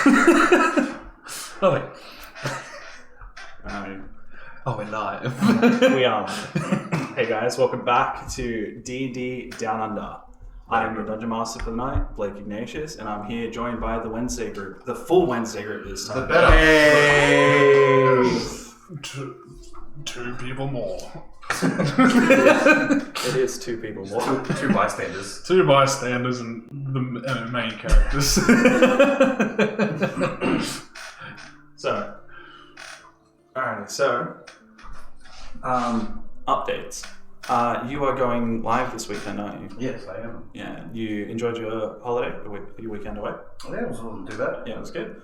Nothing. Oh, we're live. We are. Hey guys, welcome back to D&D Down Under. I'm your Dungeon Master for the night, Blake Ignatius, and I'm here joined by the Wednesday group. The full Wednesday group this time. The better. Hey! Two people more. It is two people more. Two bystanders. Two bystanders and the main characters. So, alright, so, updates. You are going live this weekend, aren't you? Yes, I am. Yeah, you enjoyed your holiday, your weekend away? Yeah, it wasn't too bad. Yeah, it was good.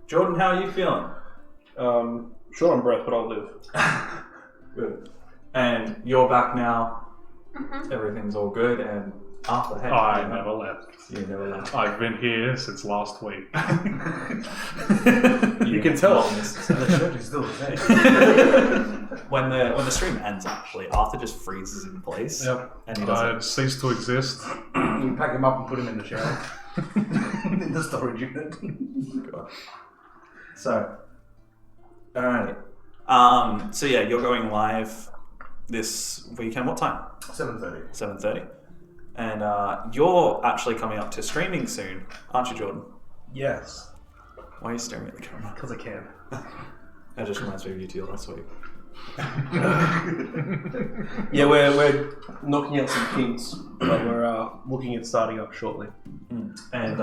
Jordan, how are you feeling? Short on breath, but I'll live. Good. And you're back now. Mm-hmm. Everything's all good. And Arthur, hey, I never left. You never left. I've been here since last week. You can tell. And the shirt is still the same. When the stream ends, actually, Arthur just freezes in place. Yep. And he I doesn't. ceased to exist. You pack him up and put him in the shower. In the storage unit. God. So, alrighty. So yeah, you're going live this weekend. What time? 7:30. 7:30. And you're actually coming up to streaming soon, aren't you, Jordan? Yes, Why are you staring at the camera? because I can. That just reminds me of you two last week. Yeah, we're knocking out some kinks, but we're looking at starting up shortly. And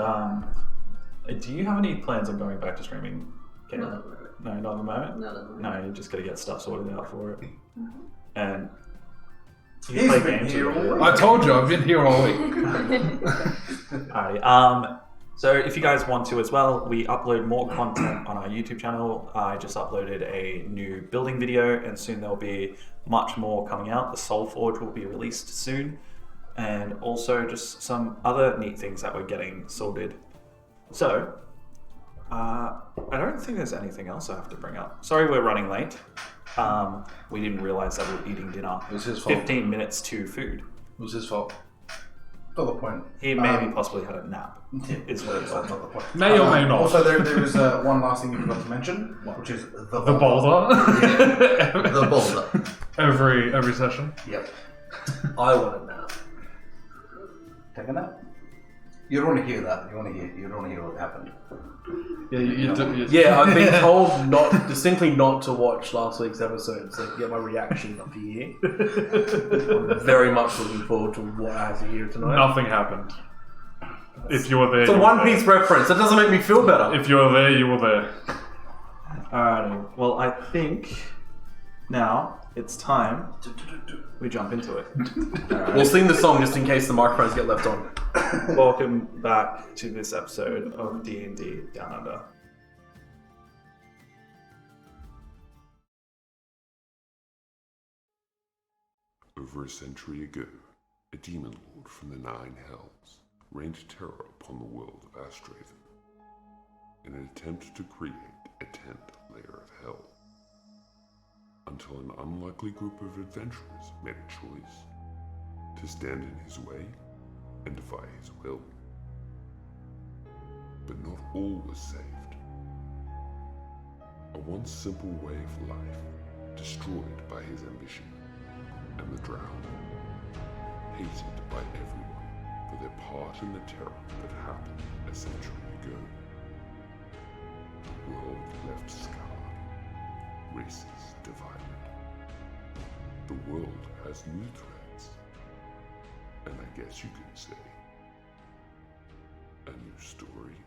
do you have any plans on going back to streaming? Kate? No. No, not at the moment? Not at the moment. No, you just got to get stuff sorted out for it. Mm-hmm. And you He's play been games here with all it. week. I told you, I've been here all week. Alrighty. So if you guys want to as well, we upload more content on our YouTube channel. I just uploaded a new building video, and soon there'll be much more coming out. The Soul Forge will be released soon, and also just some other neat things that we're getting sorted. So, I don't think there's anything else I have to bring up. Sorry we're running late. We didn't realize that we were eating dinner. It was his fault. 15 minutes to food. It was his fault. Not the point. He maybe possibly had a nap. Yeah, Is what it that's was. not the point. May or may not. Also, there is one last thing you forgot to mention, which is The boulder. The boulder. every session. Yep. I want it now. Take a nap. You don't want to hear that. You don't want to hear what happened. Yeah, you do. Yeah, I've been told distinctly not to watch last week's episode, so get my reaction up here. I'm very much looking forward to what I have to hear tonight. Nothing happened. If you were there, It's a you were One there. Piece reference. That doesn't make me feel better. If you were there, you were there. Alrighty. Well, I think now it's time we jump into it. We'll sing the song just in case the microphones get left on. Welcome back to this episode of D&D Down Under. Over a century ago, a demon lord from the Nine Hells rained terror upon the world of Astrathan in an attempt to create a 10th layer of hell, until an unlikely group of adventurers made a choice to stand in his way and defy his will. But not all was saved. A once simple way of life destroyed by his ambition, and the drowned, hated by everyone for their part in the terror that happened a century ago. The world left scarred, races divided. The world has new threats, and I guess you could say, a new story.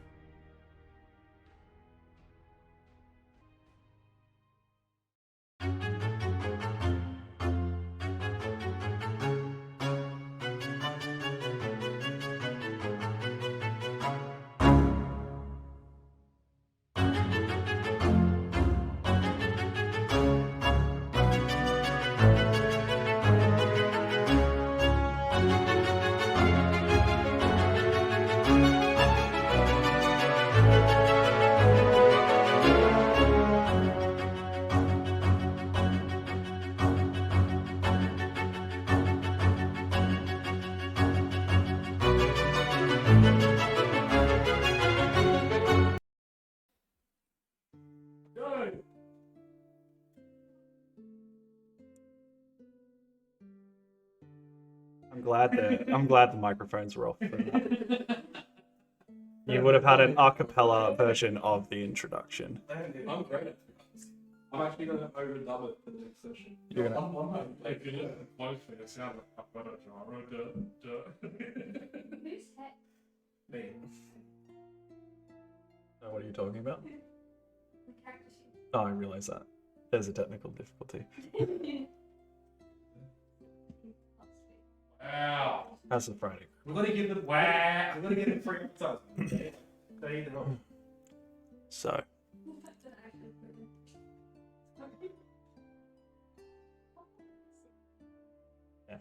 glad the microphones were off. For that. You would have had an a cappella version of the introduction. I'm great at it. I'm actually going to overdub it for the next session. You're gonna- If you listen closely, it sounds like I've got a gyro. Me. What are you talking about? Oh, I realise that. There's a technical difficulty. Wow. How's the Friday? We're going to give them. Wow. We're going to give them free advertising. They need help. So, yeah.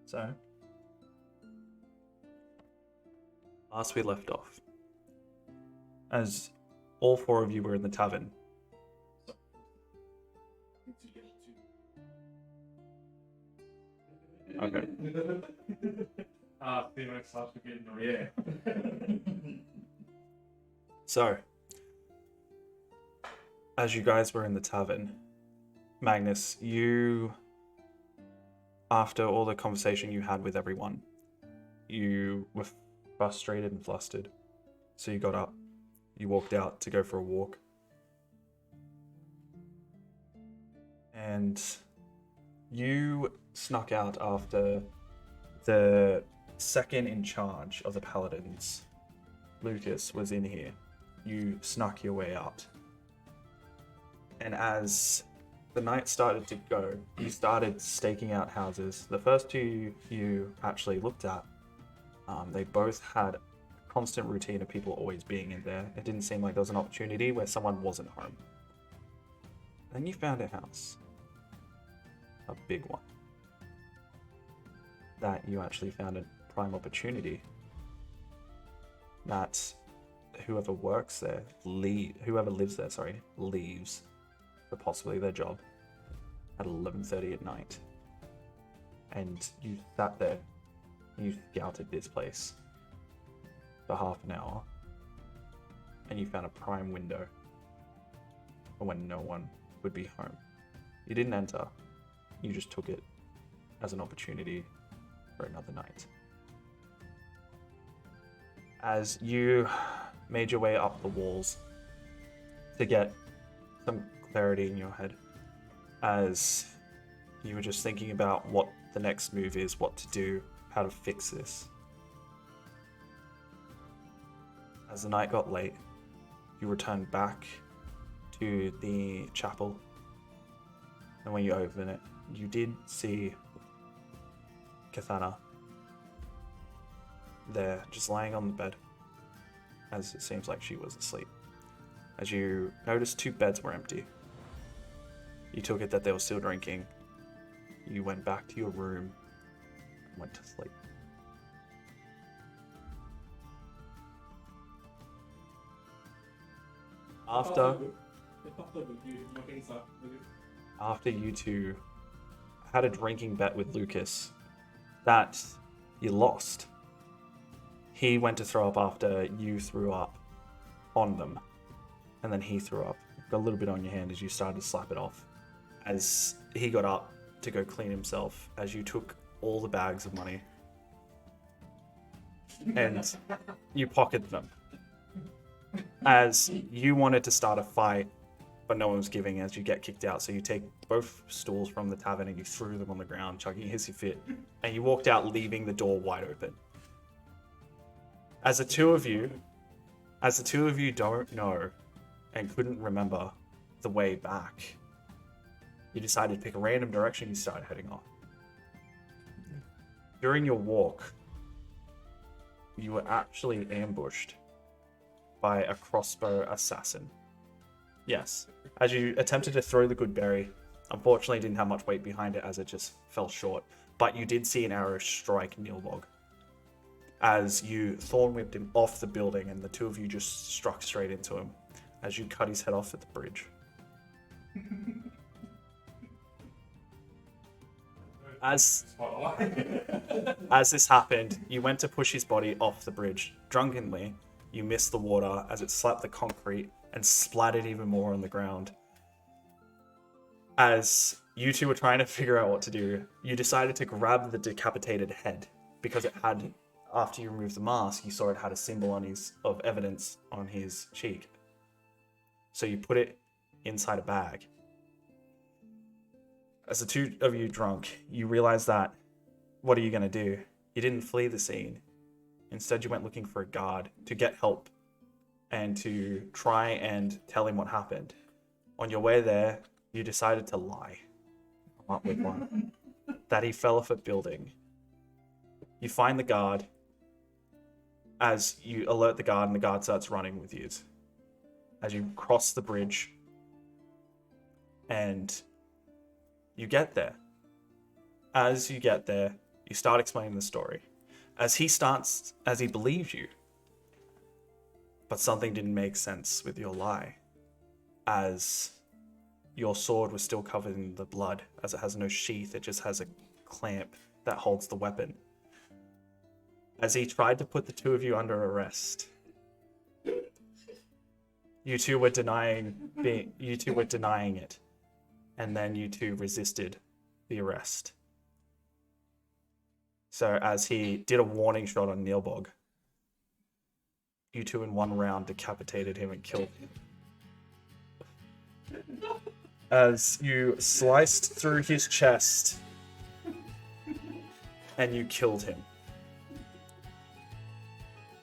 So, last we left off, as all four of you were in the tavern. Okay. Theo starts to get in the air. So, as you guys were in the tavern, Magnus, you, after all the conversation you had with everyone, you were frustrated and flustered. So you got up, you walked out to go for a walk. And you snuck out after the second in charge of the paladins, Lucas, was in here. You snuck your way out. And as the night started to go, you started staking out houses. The first two you actually looked at, they both had a constant routine of people always being in there. It didn't seem like there was an opportunity where someone wasn't home. Then you found a house. A big one. That you actually found a prime opportunity. That whoever works there, whoever lives there, leaves for possibly their job at 11:30 at night. And you sat there, you scouted this place for half an hour, and you found a prime window for when no one would be home. You didn't enter, you just took it as an opportunity for another night. As you made your way up the walls to get some clarity in your head, as you were just thinking about what the next move is, what to do, how to fix this. As the night got late, you returned back to the chapel, and when you open it, you did see Kathana there, just lying on the bed, as it seems like she was asleep. As you noticed, 2 beds were empty. You took it that they were still drinking. You went back to your room and went to sleep. After you two had a drinking bet with Lucas that you lost. He went to throw up after you threw up on them. And then he threw up. Got a little bit on your hand as you started to slap it off. As he got up to go clean himself, as you took all the bags of money and you pocketed them. As you wanted to start a fight, but no one was giving, as you get kicked out. So you take both stools from the tavern and you threw them on the ground, chucking a hissy fit, and you walked out, leaving the door wide open. As the two of you don't know and couldn't remember the way back, you decided to pick a random direction. You started heading off. During your walk, you were actually ambushed by a crossbow assassin. Yes, as you attempted to throw the good berry, unfortunately it didn't have much weight behind it as it just fell short, but you did see an arrow strike Nilbog as you thorn whipped him off the building, and the two of you just struck straight into him as you cut his head off at the bridge. As this happened, you went to push his body off the bridge. Drunkenly, you missed the water as it slapped the concrete and splattered even more on the ground. As you two were trying to figure out what to do. You decided to grab the decapitated head because it had, after you removed the mask, you saw it had a symbol on of evidence on his cheek. So you put it inside a bag. As the two of you drunk, you realize that, what are you going to do? You didn't flee the scene. Instead, you went looking for a guard to get help and to try and tell him what happened. On your way there, you decided to lie. Come up with one. That he fell off a building. You find the guard. As you alert the guard, and the guard starts running with you. As you cross the bridge, and you get there. As you get there, you start explaining the story. As he believes you. But something didn't make sense with your lie. As your sword was still covered in the blood, as it has no sheath, it just has a clamp that holds the weapon. As he tried to put the two of you under arrest, you two were denying it, and then you two resisted the arrest. So as he did a warning shot on Neilbog, you two in one round decapitated him and killed him. As you sliced through his chest and you killed him.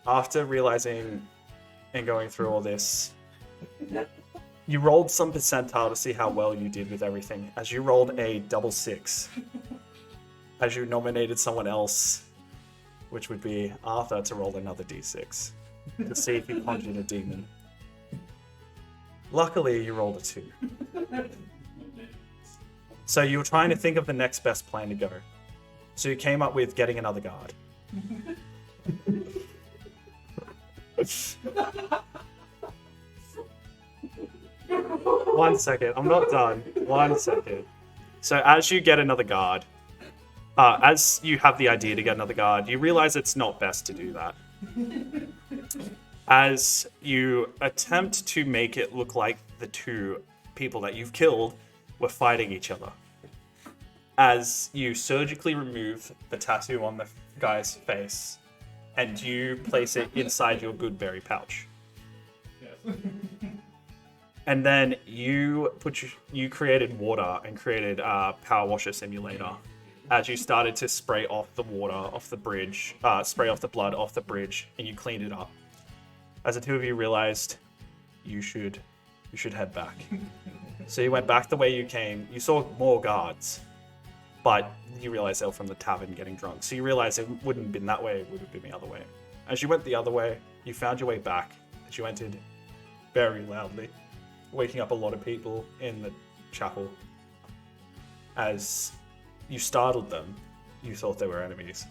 After realizing and going through all this, you rolled some percentile to see how well you did with everything. As you rolled a double 6, as you nominated someone else, which would be Arthur, to roll another d6 to see if he conjured a demon. Luckily, you rolled a 2. So you were trying to think of the next best plan to go. So you came up with getting another guard. One second, I'm not done. 1 second. So as you get another guard, as you have the idea to get another guard, you realize it's not best to do that. As you attempt to make it look like the two people that you've killed were fighting each other. As you surgically remove the tattoo on the guy's face, and you place it inside your Goodberry pouch. Yes. And then you created water and created a power washer simulator. As you started to spray off the water off the bridge, spray off the blood off the bridge, and you cleaned it up. As the two of you realized you should head back. So you went back the way you came. You saw more guards, but you realized they were from the tavern getting drunk. So you realized it wouldn't have been that way, it would have been the other way. As you went the other way, you found your way back. As you entered very loudly, waking up a lot of people in the chapel. As you startled them, you thought they were enemies.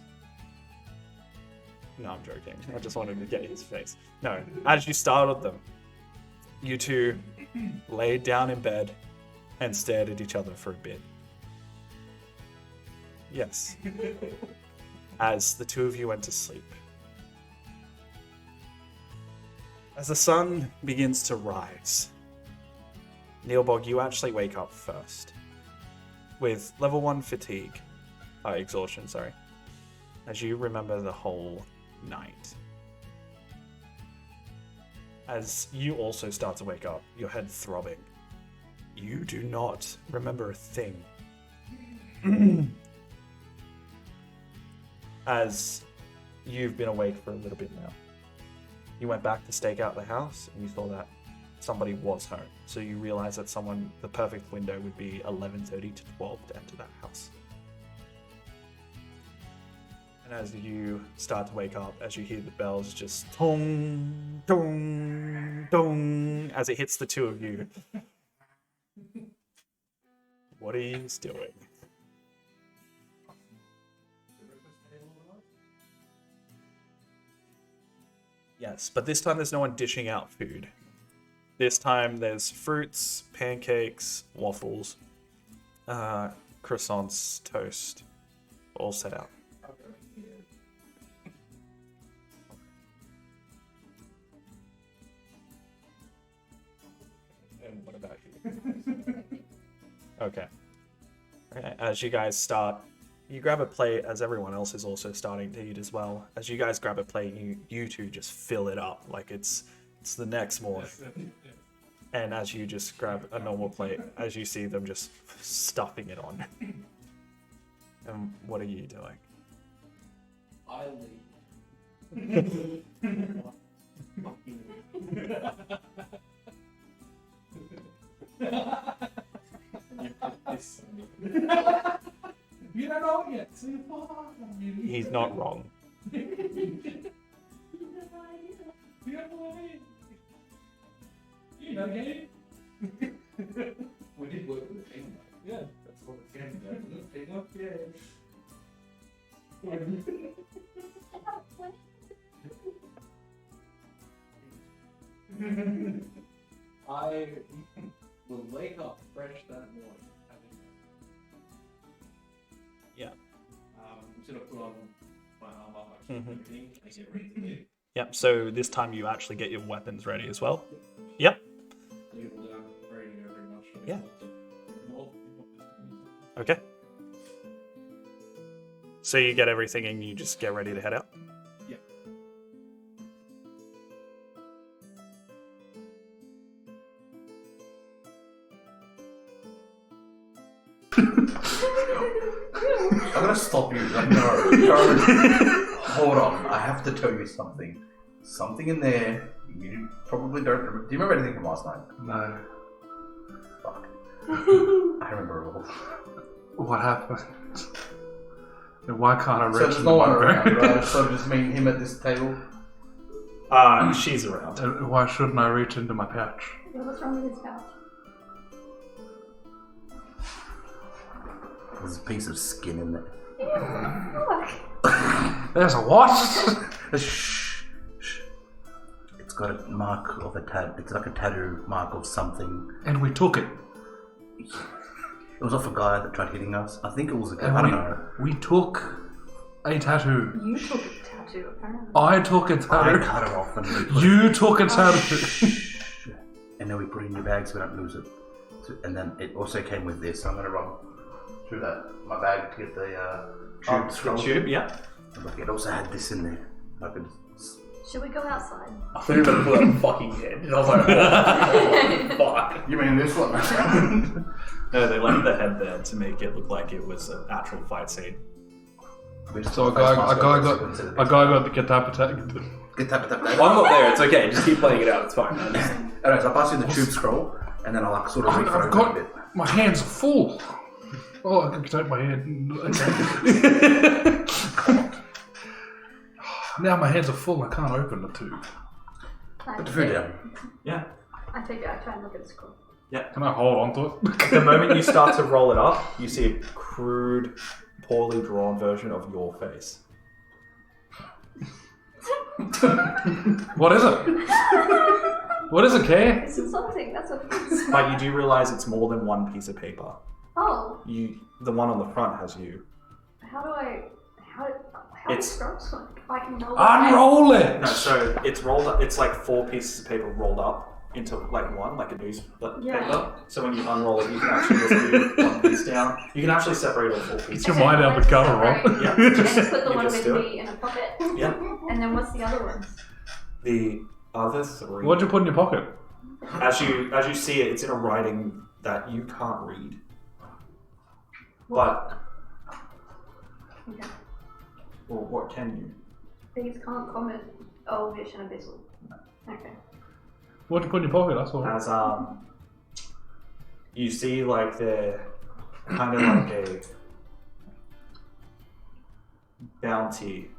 No, I'm joking. I just wanted to get his face. No, as you startled them, you two laid down in bed and stared at each other for a bit. Yes. As the two of you went to sleep. As the sun begins to rise, Neilbog, you actually wake up first. With level 1 fatigue. Exhaustion, sorry. As you remember the whole night. As you also start to wake up, your head throbbing. You do not remember a thing. As you've been awake for a little bit now. You went back to stake out the house, and you saw that somebody was home. So you realize that the perfect window would be 11:30 to 12 to enter that house. And as you start to wake up, as you hear the bells just tong, tong, tong, as it hits the two of you. What are you doing? Yes, but this time there's no one dishing out food. This time there's fruits, pancakes, waffles, croissants, toast, all set out. And what about you? Okay. Okay, as you guys start, you grab a plate as everyone else is also starting to eat as well. As you guys grab a plate, you two just fill it up like it's the next morning. And as you just grab a normal plate, as you see them just stuffing it on. And what are you doing? I leave. You don't know it yet, so you're fine. He's not wrong. You know game. We did work with a team. Yeah, that's what it's game about. Team up, yeah. I will wake up fresh that morning. Yeah. I'm just gonna put on my armor, everything, and get ready to get. Yep, so this time you actually get your weapons ready as well. Yep. You will very much. Yeah. Okay. So you get everything and you just get ready to head out? Yeah. I'm gonna stop you. Like, no. Hold on. I have to tell you something. Something in there you probably don't remember. Do you remember anything from last night? No. Fuck. I remember it all. What happened? Why can't I So reach there's the no one barbarian? around, right? So just me and him at this table. She's around. Why shouldn't I reach into my pouch? Yeah, what's wrong with his pouch? There's a piece of skin in there. Look. There's a what? Shh. Shh. It's got a mark of a tat. It's like a tattoo mark of something. And we took it. It was off a guy that tried hitting us. I think it was a guy. I don't know. We took a tattoo. You took a tattoo, apparently. I took a I tattoo. cut it off and we put You took a tattoo. Shh. And then we put it in your bag so we don't lose it. And then it also came with this. So I'm gonna run through my bag to get the tube scroll. Tube, yeah. And look, it also had this in there. I could. Should we go outside? I thought you were going to put a fucking head. And I was like, oh, fuck. You mean this one? No, they left the head there to make it look like it was an actual fight scene. So a guy got the guitar attack. Get tap. I'm not there, it's okay, just keep playing it out, it's fine. Alright, so I'll pass you the tube scroll, and then I'll like sort of I've refocus got a bit. my hands are full. Oh, I can take my head. Now my hands are full. I can't open the tube. Put the food down. Yeah. I take it. I try and look at the scroll. Can I hold on to it? The moment you start to roll it up, you see a crude, poorly drawn version of your face. What is it? What is it, Kay? It's insulting. That's what it is. But you do realize it's more than one piece of paper. Oh, The one on the front has you. how do It's- scrolls work? I can know. Unroll it! No, so it's rolled up. It's like 4 pieces of paper rolled up into like one, like a newspaper. Yeah. So when you unroll it, you can actually just move one piece down. You can actually separate all 4 pieces. Get your mind out the gutter, Rob. Yeah, And just put the you one just with do it. me in a pocket. Yeah. And then what's the other ones? The other 3. What'd you put in your pocket? As you see it, it's in a writing that you can't read. But Okay. well, what can you? These can't comment. Oh, Vish and Abyssal. Okay. What'd you put in your pocket? That's all. As you see like the kind of like a bounty,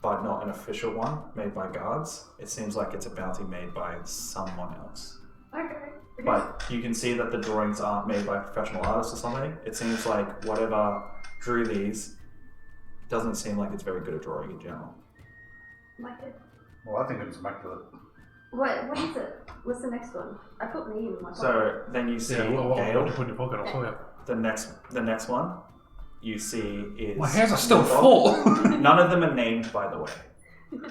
but not an official one made by guards. It seems like it's a bounty made by someone else. Okay. But you can see that the drawings aren't made by professional artists or something. It seems like whatever drew these doesn't seem like it's very good at drawing in general. Like it. Well, I think it's immaculate. What is it? What's the next one? I put me in my pocket. So then you see Yeah, what'd Gale. you put in your pocket? I saw you. The next one you see is My hands are still full. None of them are named, by the way.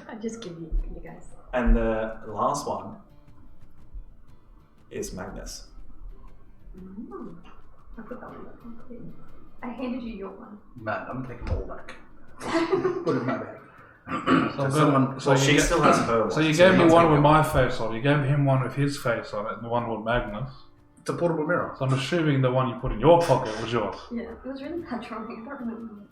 I just give you guys. And the last one is Magnus. I put that one in. I handed you your one. Man, I'm taking them all back. Put it in my bag. She still has her one. So you gave me one with my face on it. You gave him one with his face on it, and the one with Magnus. It's a portable mirror. So I'm assuming the one you put in your pocket was yours. Yeah, it was really bad drawing. I don't remember.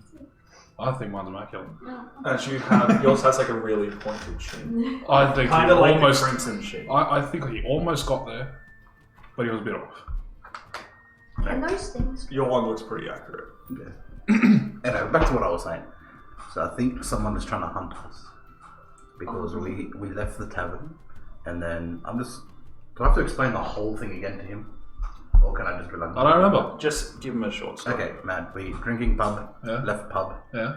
I think mine's immaculate. No. As you have, yours has like a really pointed chin. I think Kind he of like almost. the crimson chin. I think he almost got there, but he was a bit off. And those things. Your one looks pretty accurate. Anyway, back to what I was saying. So I think someone is trying to hunt us because we left the tavern, and then do I have to explain the whole thing again to him, or can I just be like? I don't remember. Just give him a short story. Okay, man. We drinking pub. Yeah. Left pub. Yeah,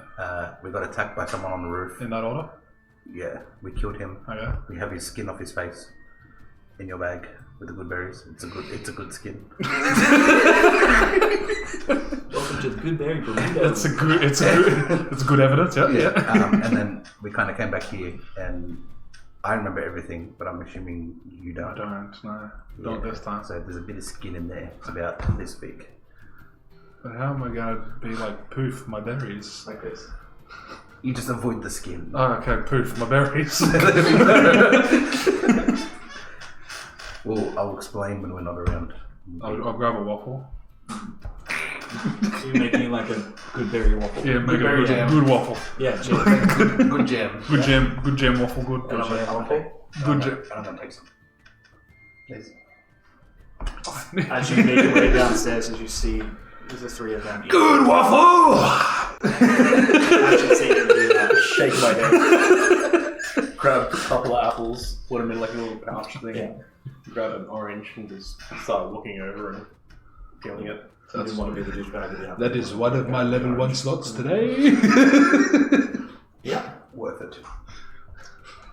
We got attacked by someone on the roof. in that order. Yeah, we killed him. Okay. We have his skin off his face in your bag with the good berries. It's a good skin. Welcome to the good berry burrito. It's good evidence. Yeah. Yeah. And then we kind of came back here, and I remember everything, but I'm assuming you I don't. don't this time. So there's a bit of skin in there. It's about this big. But how am I gonna be like poof my berries? Like this. You just avoid the skin. Oh, okay, poof my berries. Well, I'll explain when we're not around. I'll grab a waffle. You're making like a good berry waffle. Yeah, make berry a jam. good waffle. Yeah, jam. Good jam. Good jam waffle. Good jam waffle. Good jam. I'm gonna take some. Please. As you make your way downstairs, as you see the three of them. Good waffle. As you see them do that. Shake my head. Grab a couple of apples, put them in like a little pouch thing. Yeah. Grab an orange and just start looking over and feeling it. You didn't want to be the douchebag of the apple. That is one of my level 1 slots today. Yeah. Worth it.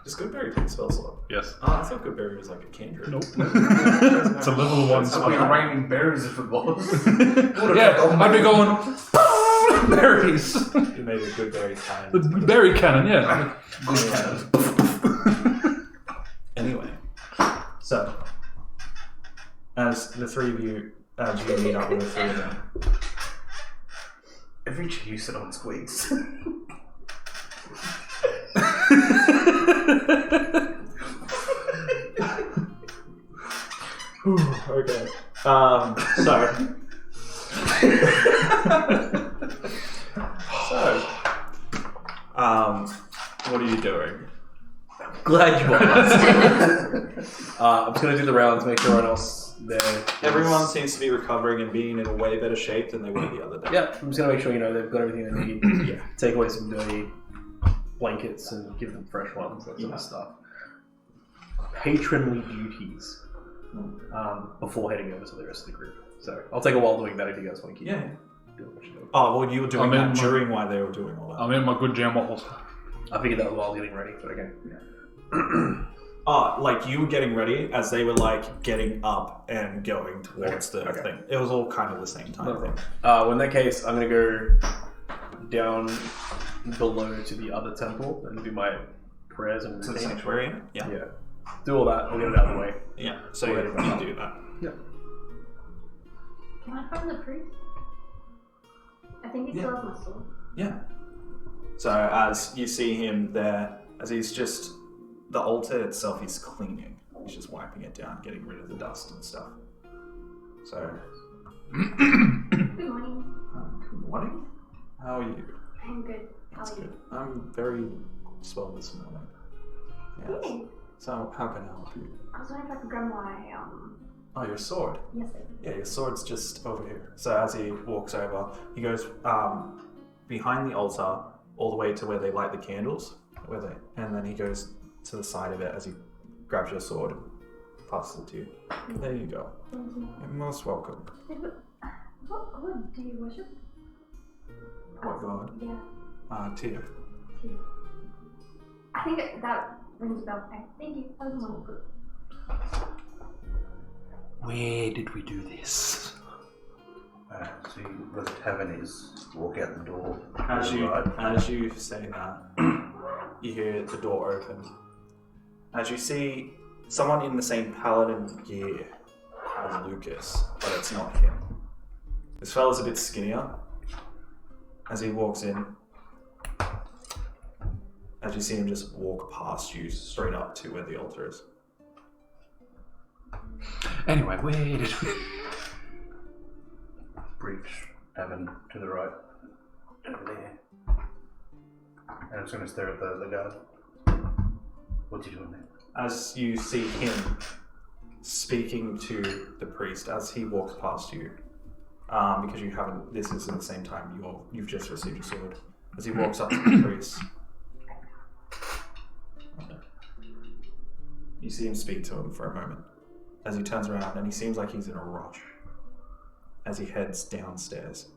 Does good berry take spell slot? Yes. I thought good berry was like a cantrip. Nope. It's a level 1 It's slot. like raining berries if it was. Yeah, I'd be going berries. You made a good berry time. Berry cannon, yeah. Good cannon. Anyway, so as the three of you, as you meet up with the three of them, Every you sit on squeaks. okay. What are you doing? Glad you asked. I'm just gonna do the rounds, make sure everyone else there. Everyone seems to be recovering and being in a way better shape than they were the other day. Yeah, I'm just gonna make sure they've got everything they need. Yeah. Take away some dirty blankets and give them fresh ones, that sort of stuff. Patronly duties before heading over to the rest of the group. So I'll take a while doing that if you guys want to keep doing what you're doing. Oh, well, you were doing I mean, that during while they were doing all that. I'm in my good jam waffles. I figured that was while getting ready, but okay. Like you were getting ready as they were like getting up and going towards the thing. It was all kind of the same time thing. Well, in that case, I'm gonna go down below to the other temple and do my prayers and To the routine. sanctuary? Yeah. Yeah. Do all that, we'll get it out of the way. Yeah. So you do that. Can I find the priest? I think he still has my sword. Yeah. So as you see him there, as he's just, the altar itself he's cleaning. He's just wiping it down, getting rid of the dust and stuff. So, Good morning. good morning. How are you? I'm good. How That's are you? good. I'm very swell this morning. Yes. Hey, So how can I help you? I was wondering if I could grab my Oh, your sword. yes, I did. Yeah, your sword's just over here. So as he walks over, he goes behind the altar, all the way to where they light the candles, and then he goes to the side of it as he grabs your sword and passes it to you. There you go. Thank you. You're most welcome. What god do you worship? What god? Yeah. Tia. I think that rings a bell. Okay, thank you. That was wonderful. Where did we do this? See where the tavern is. Walk out the door. As Right. you say that, you hear the door open. As you see someone in the same paladin gear as Lucas, but it's not him. This fella's a bit skinnier, As he walks in, as you see him just walk past you straight up to where the altar is. Anyway, where did we... Breach, Evan, to the right. Over there. And I'm just going to stare at the guard. What's he doing there? As you see him speaking to the priest as he walks past you, because you haven't, this is at the same time you've just received your sword. As he walks up to the priest, you see him speak to him for a moment. As he turns around, and he seems like he's in a rush. As he heads downstairs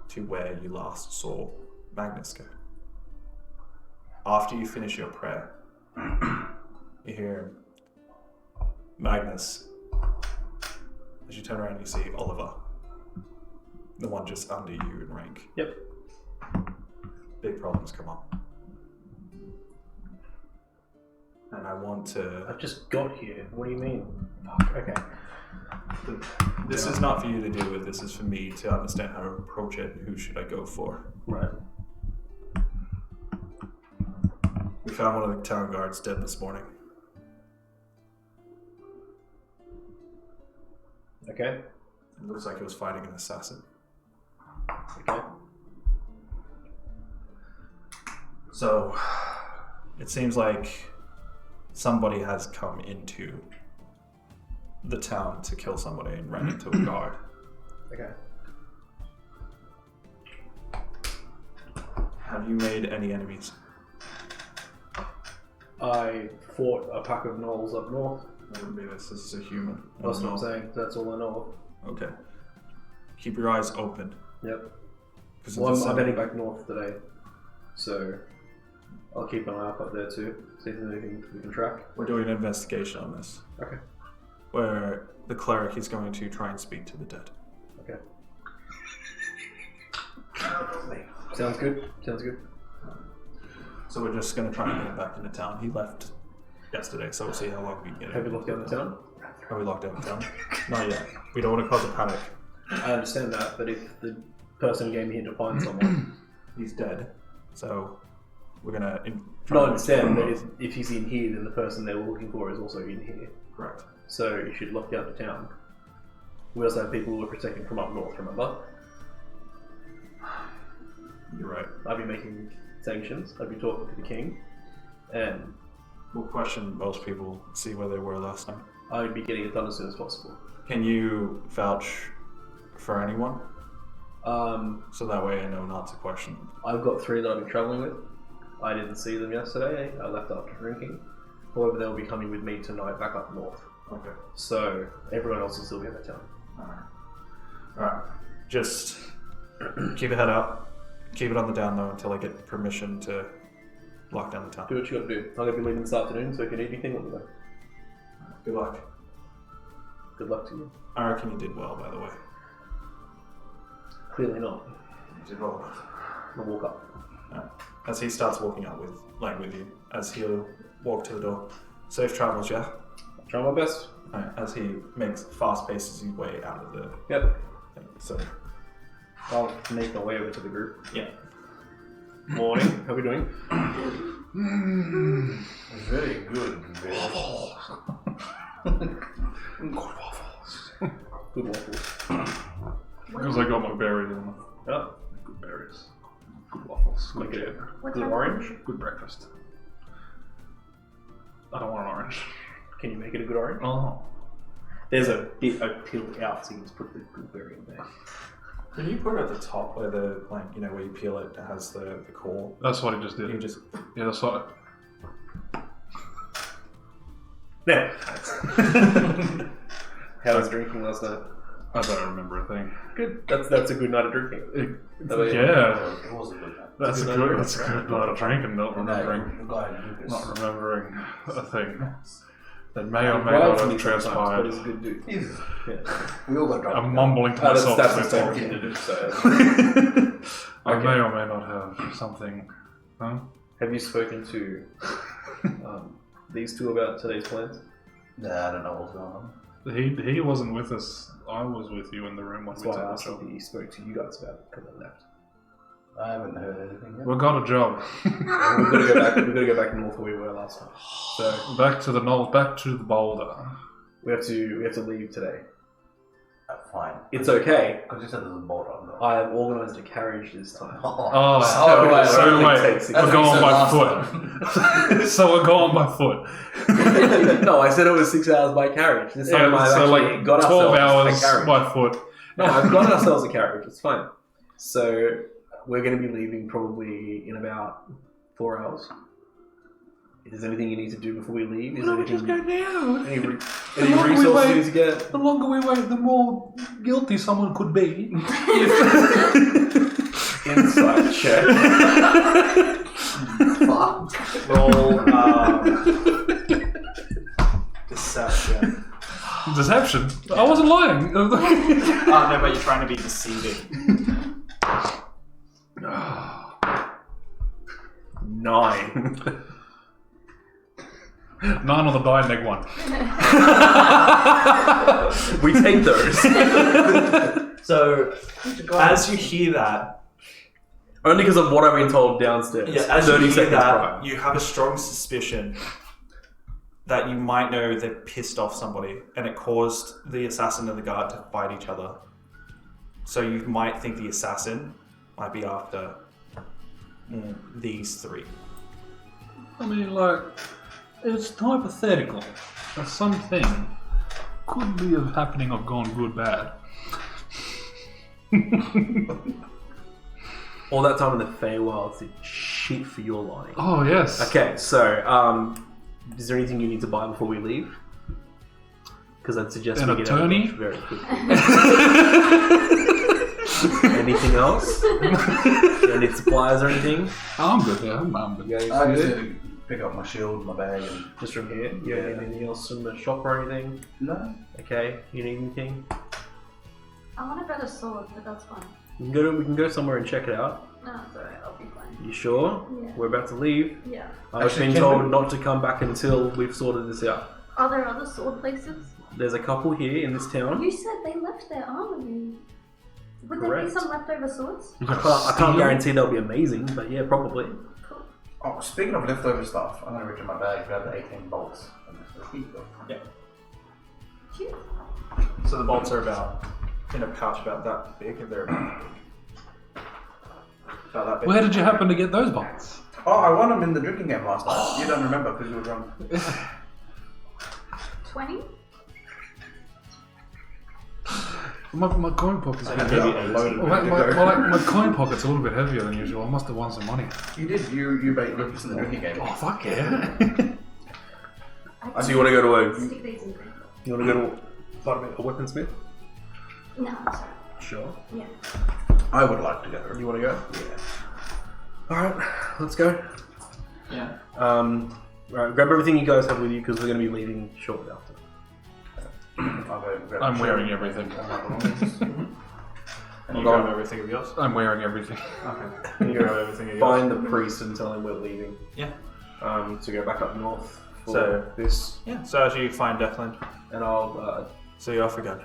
to where you last saw Magnus go. After you finish your prayer, you hear him, Magnus. As you turn around, you see Oliver, the one just under you in rank. Yep. Big problems come up. And I want to... I've just got here. What do you mean? Fuck, okay. This is not for you to deal with, this is for me to understand how to approach it and who should I go for. Right. We found one of the town guards dead this morning. Okay. It looks like he was fighting an assassin. Okay. So, it seems like somebody has come into the town to kill somebody and ran into a guard. Okay. Have you made any enemies? I fought a pack of gnolls up north. That wouldn't be this. This is a human. That's what I'm saying. That's all I know Okay. Keep your eyes open. of. Yep. 'Cause Well, if I'm there's heading back north today, so I'll keep an eye up there too. See if there's anything we can track. We're doing an investigation on this. Okay. Where the cleric is going to try and speak to the dead. Okay. Sounds good. Sounds good. So we're just going to try and get him back into town. He left yesterday, so we'll see how long we can get him. Have you looked down the town? Are we locked down the town? Not yet. We don't want to cause a panic. I understand that, but if the person gave me here to find someone, He's dead. So we're going to... no, I understand that if he's in here, then the person they were looking for is also in here. Correct. So you should lock down the town. We also have people who are protecting from up north, remember? You're right. I'd be making sanctions, I'd be talking to the king, and We'll question most people, see where they were last night. I'd be getting it done as soon as possible. Can you vouch for anyone? So that way I know not to question them. I've got 3 that I've been travelling with. I didn't see them yesterday, I left after drinking. However, they'll be coming with me tonight back up north. Okay. So everyone else will still be in the town. Alright. Just keep your head up. Keep it on the down low until I get permission to lock down the town. Do what you gotta do. I'm gonna be leaving this afternoon, so if you need anything, let me know. Good luck. Good luck to you. I reckon you did well, by the way. Clearly not. You did well. I'll walk up. As he starts walking out with you, as he'll walk to the door. Safe travels, yeah? I'll try my best. Alright, as he makes fast paces his way out of the Yep. thing. So, I'll make my way over to the group. yeah. Morning. How are we doing? Very good. Good waffles. Because I got my berries in them. Oh, Good berries. Good waffles. like Good a jam. What good type? orange. Good breakfast. I don't want an orange. Can you make it a good orange? Oh. There's a bit of peel out, so you can just put the good berry in there. Can you put it at the top where the, like, you know, where you peel it, it has the core? That's what he just did. You just... Yeah, that's what. There. How was drinking last night? I don't remember a thing. Good. That's a good night of drinking. That way- Yeah. It was a good time. That's a good night of drinking, not remembering. I'm glad you did this. Not remembering a thing that may or I'm may glad not to have meet sometimes, but transpired. it's a good dude. Yeah. We all got drunk. I'm mumbling to myself. That's as I the talk. thing to do. So. I Okay. may or may not have something. Huh? Have you spoken to these two about today's plans? Nah, I don't know what's going on. He wasn't with us. I was with you in the room when That's we why did I the asked job. if he spoke to you guys about it because I left. I haven't heard anything yet. We got a job. We've got to go back. We've got to go back north where we were last time. So Back to the gnolls, back to the boulder. we have to leave today. Fine. It's okay. Because you said there's a boulder on there. I have organised a carriage this time. Oh, So so it wait, takes we'll six go on by hours. foot. So we'll go on by foot. No, I said it was 6 hours by carriage. This time Yeah, I've so actually like got 12 ourselves hours a carriage. by foot. No, I've got ourselves a carriage. It's fine. So we're going to be leaving probably in about 4 hours. If there's anything you need to do before we leave, is there anything, now. any longer we resources you wait- need to get? The longer we wait, the more guilty someone could be. Insight check. Roll deception. Deception? I wasn't lying. No, but you're trying to be deceiving. 9. 9 on the die, neg 1. We take those. So, as you hear that, Only because of what I've been told downstairs. as you 30 hear seconds that, prior. you have a strong suspicion that you might know they've pissed off somebody, and it caused the assassin and the guard to fight each other. So you might think the assassin might be after these three. I mean, like, it's hypothetical. That something could be happening or gone good, bad. All that time in the Feywild did shit for your lying. Oh, yes. Okay, so, is there anything you need to buy before we leave? Because I'd suggest An we get attorney? out of Dodge very quickly. Anything else? Do you need supplies or anything? I'm good, yeah. I'm good. Yeah, I you just good? need to pick up my shield, my bag, and... Just from here? You don't need anything else from the shop or anything? No. Okay, you need anything? I want a better sword, but that's fine. We can go somewhere and check it out. No, it's alright, I'll be fine. You sure? Yeah. We're about to leave. Yeah. I've Actually, been can told we- not to come back until we've sorted this out. Are there other sword places? There's a couple here in this town. You said they left their armory. Would there Correct. be some leftover swords? You I can't guarantee they'll be amazing, but yeah, probably. Cool. Oh, speaking of leftover stuff, I'm going to reach in my bag, grab the 18 bolts, and just keep them. Cute. So the bolts are about in a pouch about that big, and they're about that big. Where did you happen to get those bolts? Oh, I won them in the drinking game last night. You don't remember because you were drunk. 20? My coin pocket's a bit maybe heavy. 18. Loaded, My, ready to my, go. my, my coin pocket's a little bit heavier than usual. I must have won some money. You did. You made rookies in the drinking game. Oh, fuck yeah. So you want to go to Stick these in there. you want to go to pardon me, a weaponsmith? No, I'm sorry. Sure. Yeah. I would like to go. You want to go? Yeah. All right, let's go. Yeah. Right, grab everything you guys have with you because we're going to be leaving shortly after. I'll go grab I'm the wearing shield. everything. All my belongings. And you grab everything of yours? I'm wearing everything. Okay. You grab everything of yours? Find the priest and tell him we're leaving. Yeah. To go back up north for So- this, Yeah. So as you find Declan, and I'll. so you're off again.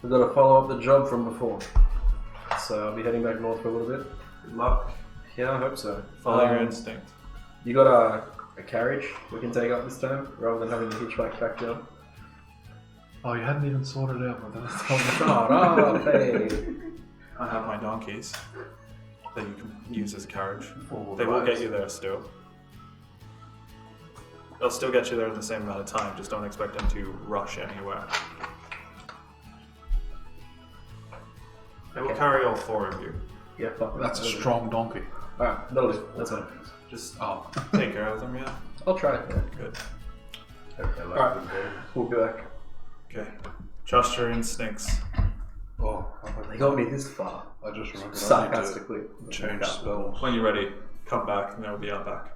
We've got to follow up the job from before, so I'll be heading back north for a little bit. Good luck. Yeah, I hope so. Follow your instinct. You got a carriage we can take up this time, rather than having to hitchhike back down. Oh, you hadn't even sorted it out with that. Shut up, hey. I have my donkeys that you can use as a carriage. Forward They will rise. get you there still. They'll still get you there in the same amount of time, just don't expect them to rush anywhere. They will carry all four of you. Yeah, fuck. That's a strong donkey. Alright, that'll do. That's fine. Just Oh. take care of them, yeah? I'll try it. Yeah. Good. Hope they like Alright. them, too. We'll be back. Okay. Trust your instincts. Oh, They got me this far. I just remembered. Sarcastically. I need to change spells. When you're ready, come back and they'll be out back.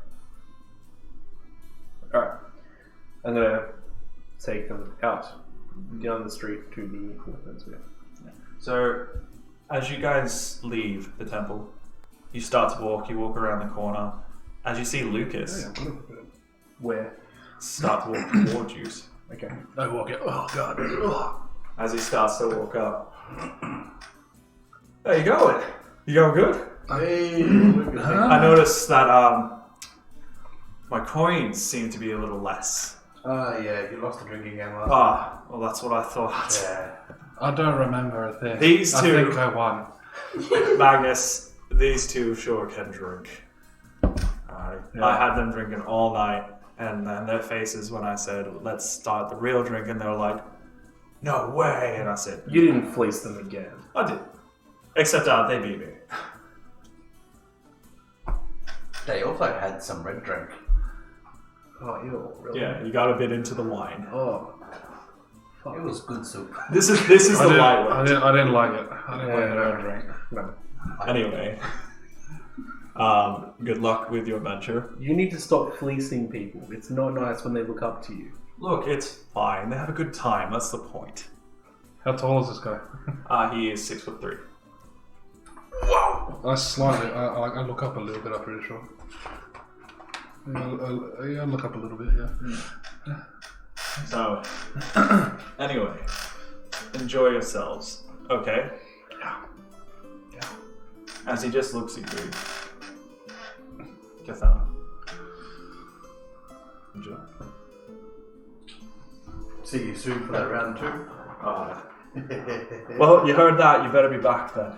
Alright. I'm gonna take them out down the street to the weaponsmith. So, as you guys leave the temple, you start to walk, you walk around the corner. As you see Lucas Where? start to walk towards you. Okay. I walk it. Oh, God. Ugh. As he starts to walk up, How you going? You going good? Hey, I noticed that my coins seem to be a little less. yeah, you lost the drinking game last Ah, well, that's what I thought. Yeah. I don't remember a thing. These I two- think I won. Magnus, these two sure can drink. I had them drinking all night, and then their faces when I said, let's start the real drink, and they were like, no way, and I said, You didn't fleece them again. I did. Except they beat me. They also had some red drink. Oh, ew, really? Yeah, you got a bit into the wine. Oh. It was good soup. This is the lightweight. I didn't like it. I didn't like the red drink. No. Anyway, good luck with your venture. You need to stop fleecing people. It's not nice when they look up to you. Look, it's fine. They have a good time. That's the point. How tall is this guy? He is 6'3". I slightly. I look up a little bit. I'm pretty sure. Yeah, I look up a little bit. Yeah. So, anyway, enjoy yourselves. Okay. Yeah. As he just looks at you, Kathana. Enjoy. See you soon for that round 2. Well, you heard that. You better be back then.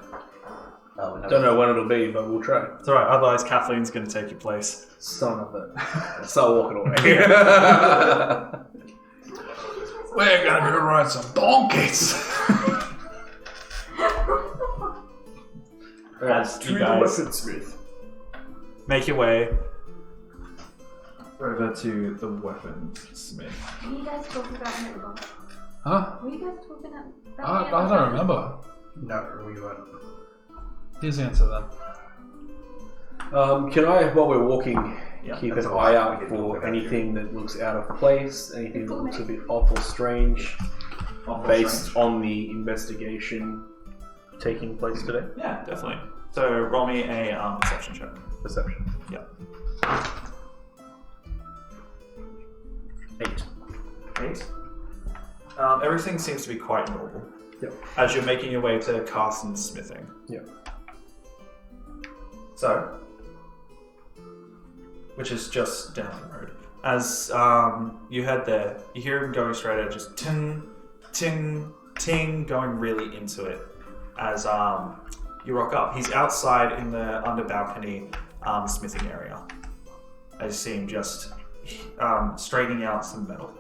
Oh, we Don't know when it'll be, but we'll try. It's alright. Otherwise, Kathleen's going to take your place. Son of it. Start walking away. We're gonna go ride some donkeys. As To you the guys weaponsmith. make your way over to the weaponsmith. Were you guys talking about him at the bar? Huh? Were you guys talking about I don't remember. No, we weren't. His answer then. Can I, while we're walking, keep that's an all eye right. We out can for talk about anything that looks out of place, anything that looks a bit awful strange, based on the investigation taking place today? Yeah, definitely. So roll me a perception check. Perception. Yeah. 8. 8. Everything seems to be quite normal. Yep. As you're making your way to Carson's smithing. Yep. So, which is just down the road. As you head there, you hear him going straight at just ting, ting, ting, going really into it. As you rock up, he's outside in the under balcony smithing area. I just see him just straightening out some metal.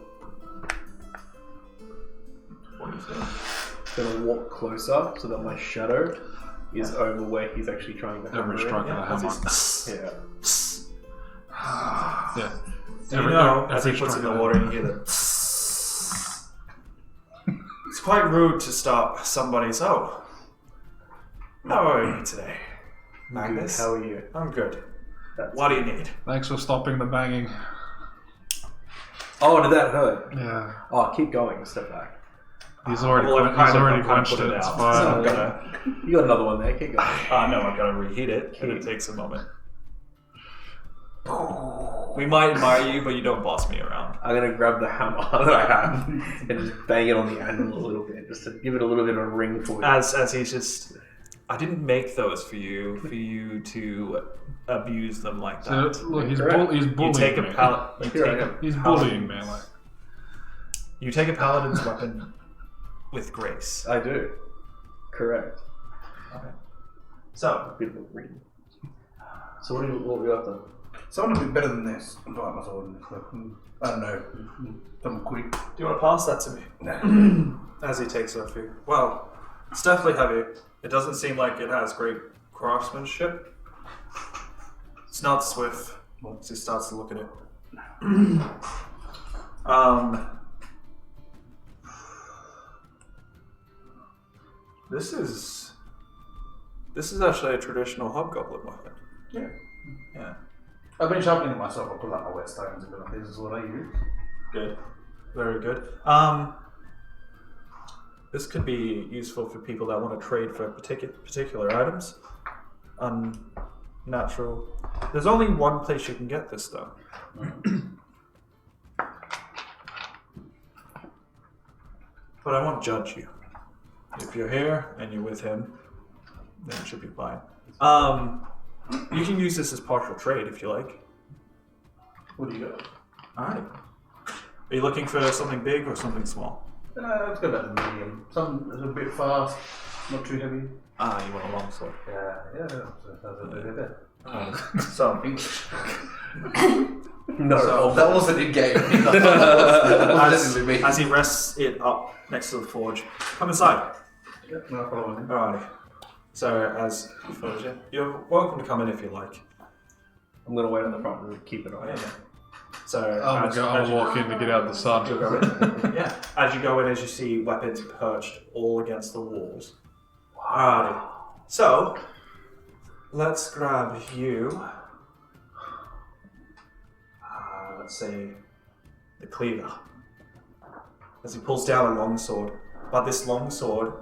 What do you think? Gonna walk closer so that my shadow is over where he's actually trying to hammer Every it. strike of a As hammer. he's- Yeah. Yeah. So you know, as he puts it in the water, you hear the. It's quite rude to stop somebody's. Oh, how are you today, Magnus? How are you? I'm good. That's- What do you need? Thanks for stopping the banging. Oh, did that hurt? Yeah. Oh, keep going. Step back. He's already Well, I've kind of quenched put it. it It's out. fine. So I'm gonna. You got another one there. Keep going. No, I've got to reheat it, and it takes a moment. We might admire you, but you don't boss me around. I'm gonna grab the hammer that I have and just bang it on the anvil a little bit, just to give it a little bit of a ring for you. As he's just. I didn't make those for you to abuse them like So, that. look, he's Correct. he's You bullying take a me. pallet. You Here I take a am. He's paladin's- bullying me. Like, You take a paladin's weapon with grace. I do. Correct. Okay. So, Bit of a ring. So what are we up to? Someone would be better than this. I'm talking about sword in this weapon. I don't know. Something quick. do you want to pass that to me? Nah. As he takes it off you. Well, it's definitely heavy. It doesn't seem like it has great craftsmanship. It's not swift. Once he starts to look at it. This is actually a traditional hobgoblin weapon. Yeah. Yeah. I've been sharpening it myself. I pull out my whetstones and be like, this is what I use. Good. Very good. This could be useful for people that want to trade for particular items. Unnatural. There's only one place you can get this, though. But I won't judge you. If you're here and you're with him, then it should be fine. You can use this as partial trade if you like. What do you got? Alright. Are you looking for something big or something small? Let's go back to medium. Something that's a bit fast, not too heavy. You want a long sword. Yeah, that's a bit better. So, No, So- that wasn't in game. as he rests it up next to the forge, come inside. No problem. Alrighty. So, as he follows you, you're welcome to come in if you like. I'm gonna wait at the front and keep it on. So, I'll walk in to get out of the sun. you'll go in. Yeah. As you go in, as you see weapons perched all against the walls. Alrighty. So, let's grab you. Let's say the cleaver. As he pulls down a longsword, but this longsword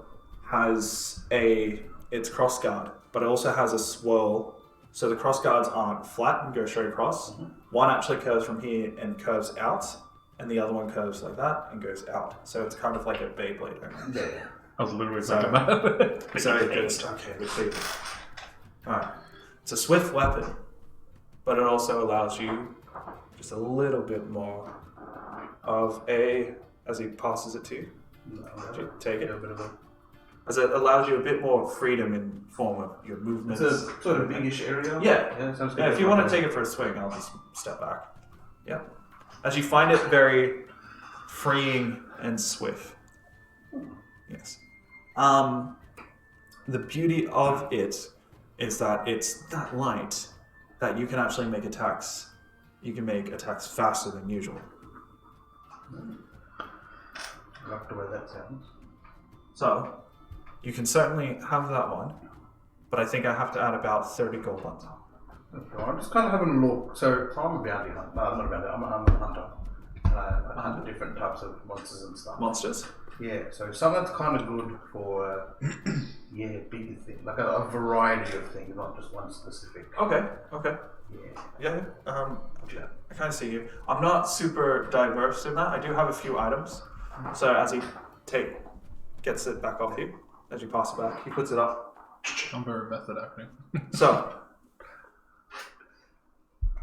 has it's crossguard, but it also has a swirl. So the crossguards aren't flat and go straight across. One actually curves from here and curves out, and the other one curves like that and goes out. So it's kind of like a Beyblade. Yeah. I was literally So- thinking that. So it goes, okay, the cleaver. Alright. It's a swift weapon, but it also allows you just a little bit more of as he passes it to you. Would you take it? A bit of a... As it allows you a bit more freedom in form of your movements. It's a sort of biggish area. Yeah. Sounds good. Yeah, if you want to take it for a swing, I'll just step back. Yeah. As you find it very freeing and swift. Yes. The beauty of it is that it's that light that you can actually make attacks. You can make attacks faster than usual. I like the way that sounds. So, you can certainly have that one, but I think I have to add about 30 gold on top. Okay, I'm just kind of having a look. So I'm a bounty hunter. No, I'm not a bounty. I'm a hunter. I hunt different types of monsters and stuff. Monsters? Yeah, so something that's kind of good for, bigger things. Like a variety of things, not just one specific. Okay. Yeah. Yeah. I kind of see you. I'm not super diverse in that. I do have a few items. So as he gets it back off you, as you pass it back, he puts it up. I'm very method acting. So,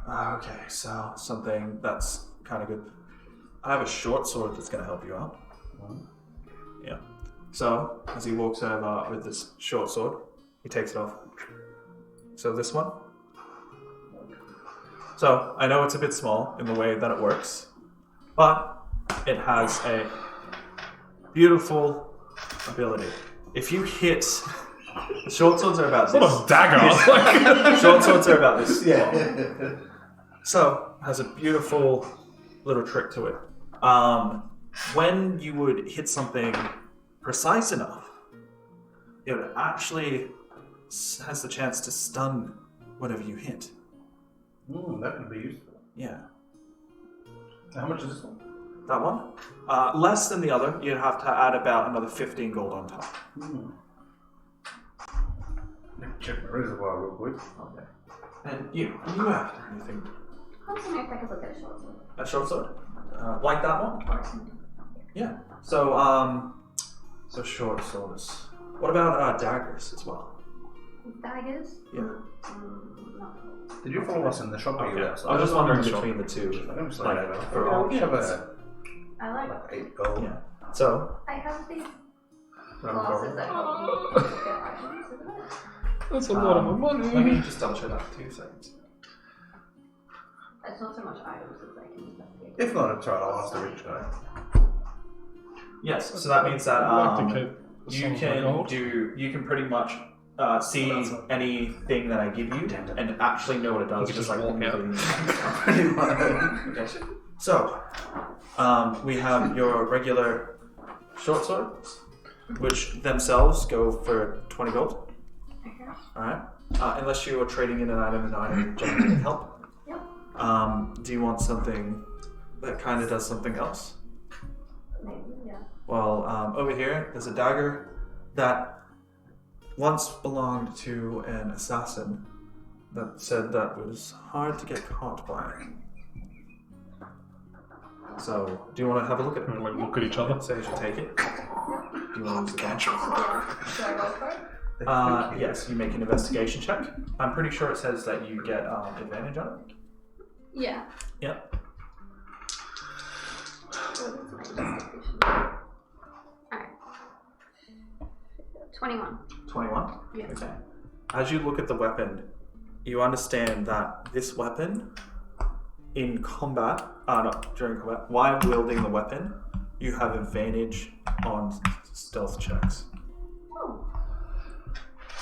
okay, so something that's kind of good. I have a short sword that's going to help you out. Yeah. So, as he walks over with this short sword, he takes it off. So this one. So, I know it's a bit small in the way that it works, but it has a beautiful ability. If you hit... Short swords are about this. What a dagger! Short swords are about this. Yeah. So, has a beautiful little trick to it. When you would hit something precise enough, it would actually has the chance to stun whatever you hit. That could be useful. Yeah. How much is this one? That one? Less than the other. You'd have to add about another 15 gold on top. Check my reservoir real quick. Okay. And you have anything? I was wondering if I could look at a short sword. A short sword? Like that one? Or something. Yeah. So short swords. What about daggers as well? Daggers? Yeah. No. Did you follow us in the shop or you were I outside? was just wondering Sure. between the two. I don't say Like, that. for Yeah, we have options. I like like 8 gold. Yeah. So, I have these Not a glasses problem. that help me get items, isn't it? That's a lot of money. let me just double check that for 2 seconds. It's not so much items as I can investigate. If not, it's right. I'll ask the rich guy. Yes. So that means that I'd like to keep some you of my gold. you can pretty much see anything that I give you and actually know what it does. You Just just like walk out. Pretty much. Okay. So, we have your regular short swords, which themselves go for 20 gold. Okay. Alright. Unless you are trading in an item and item generating help. Yep. Do you want something that kind of does something else? Maybe, yeah. Well, over here, there's a dagger that once belonged to an assassin that said that was hard to get caught by. So, do you want to have a look at it? Like, look at each other. Say you should take it. Do you want to use the gun? Yeah. Should I roll for it? Yes, you make an investigation check. I'm pretty sure it says that you get advantage on it. Yeah. Yep. Alright. 21. 21? Yeah. Okay. As you look at the weapon, you understand that this weapon, in combat, during combat, while wielding the weapon, you have advantage on stealth checks. Oh.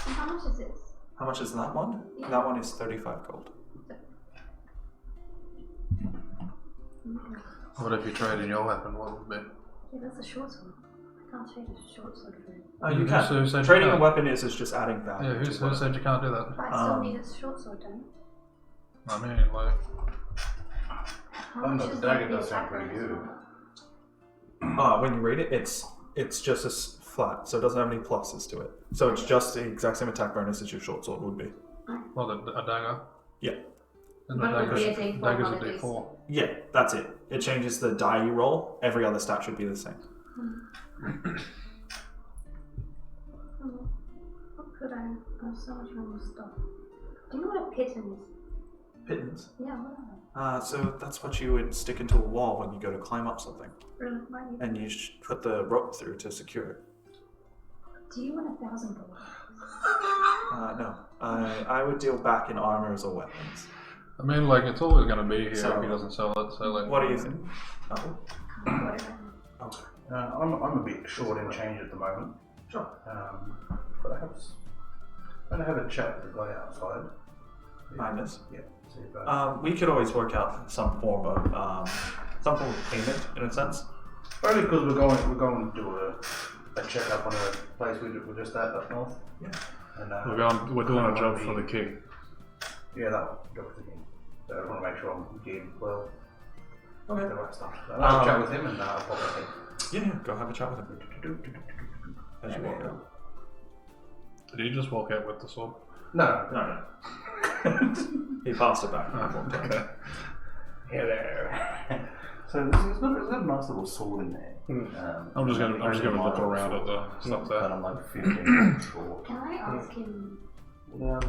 And how much is this? How much is that one? Yeah. That one is 35 gold. What if you traded your weapon? What would it be? Yeah, that's a short sword. I can't trade a short sword for it. Oh, you Who can. said you Trading a can't? weapon is just adding value. Yeah, who said you can't do that? But I still need a short sword, don't I mean, like, I? How Oh, much no, is the dagger the does sound attack pretty bonus good. for When you read it, it's just as flat, so it doesn't have any pluses to it. So it's just the exact same attack bonus as your short sword would be. what, a dagger? Yeah. And the But it would be a dagger's, D4, dagger's a not a D4. Yeah, that's it. It changes the die you roll. Every other stat should be the same. What could I have so much more stuff? Do you know what a piton is? Pittance. Yeah, what are they? So that's what you would stick into a wall when you go to climb up something, Really? Why do you- and you put the rope through to secure it. Do you want $1,000? No, I would deal back in armors or weapons. I mean, like, it's always going to be here So- if he doesn't sell it, so, like... What do you think? Oh, Whatever. okay. I'm a bit short in change at the moment. Sure. But I'm going to have a chat with the guy outside. Minus. Yeah. See if We could always work out some form of payment in a sense. only because we're going to do a checkup on a place we're just at up north. Yeah. And, We're doing a job for the king. Yeah, that one. Job for the king. So I want to make sure I'm getting well. Okay. The right stuff. So I'll have a chat with him and I'll pop back in. Yeah, go have a chat with him as you walk out. Did he just walk out with the sword? No. No. He passed it back. And I walked out. Okay. Hello. So there's got a nice little sword in there. I'm just gonna look around at the stuff there. But I'm like 15 short. Can I ask him? You have a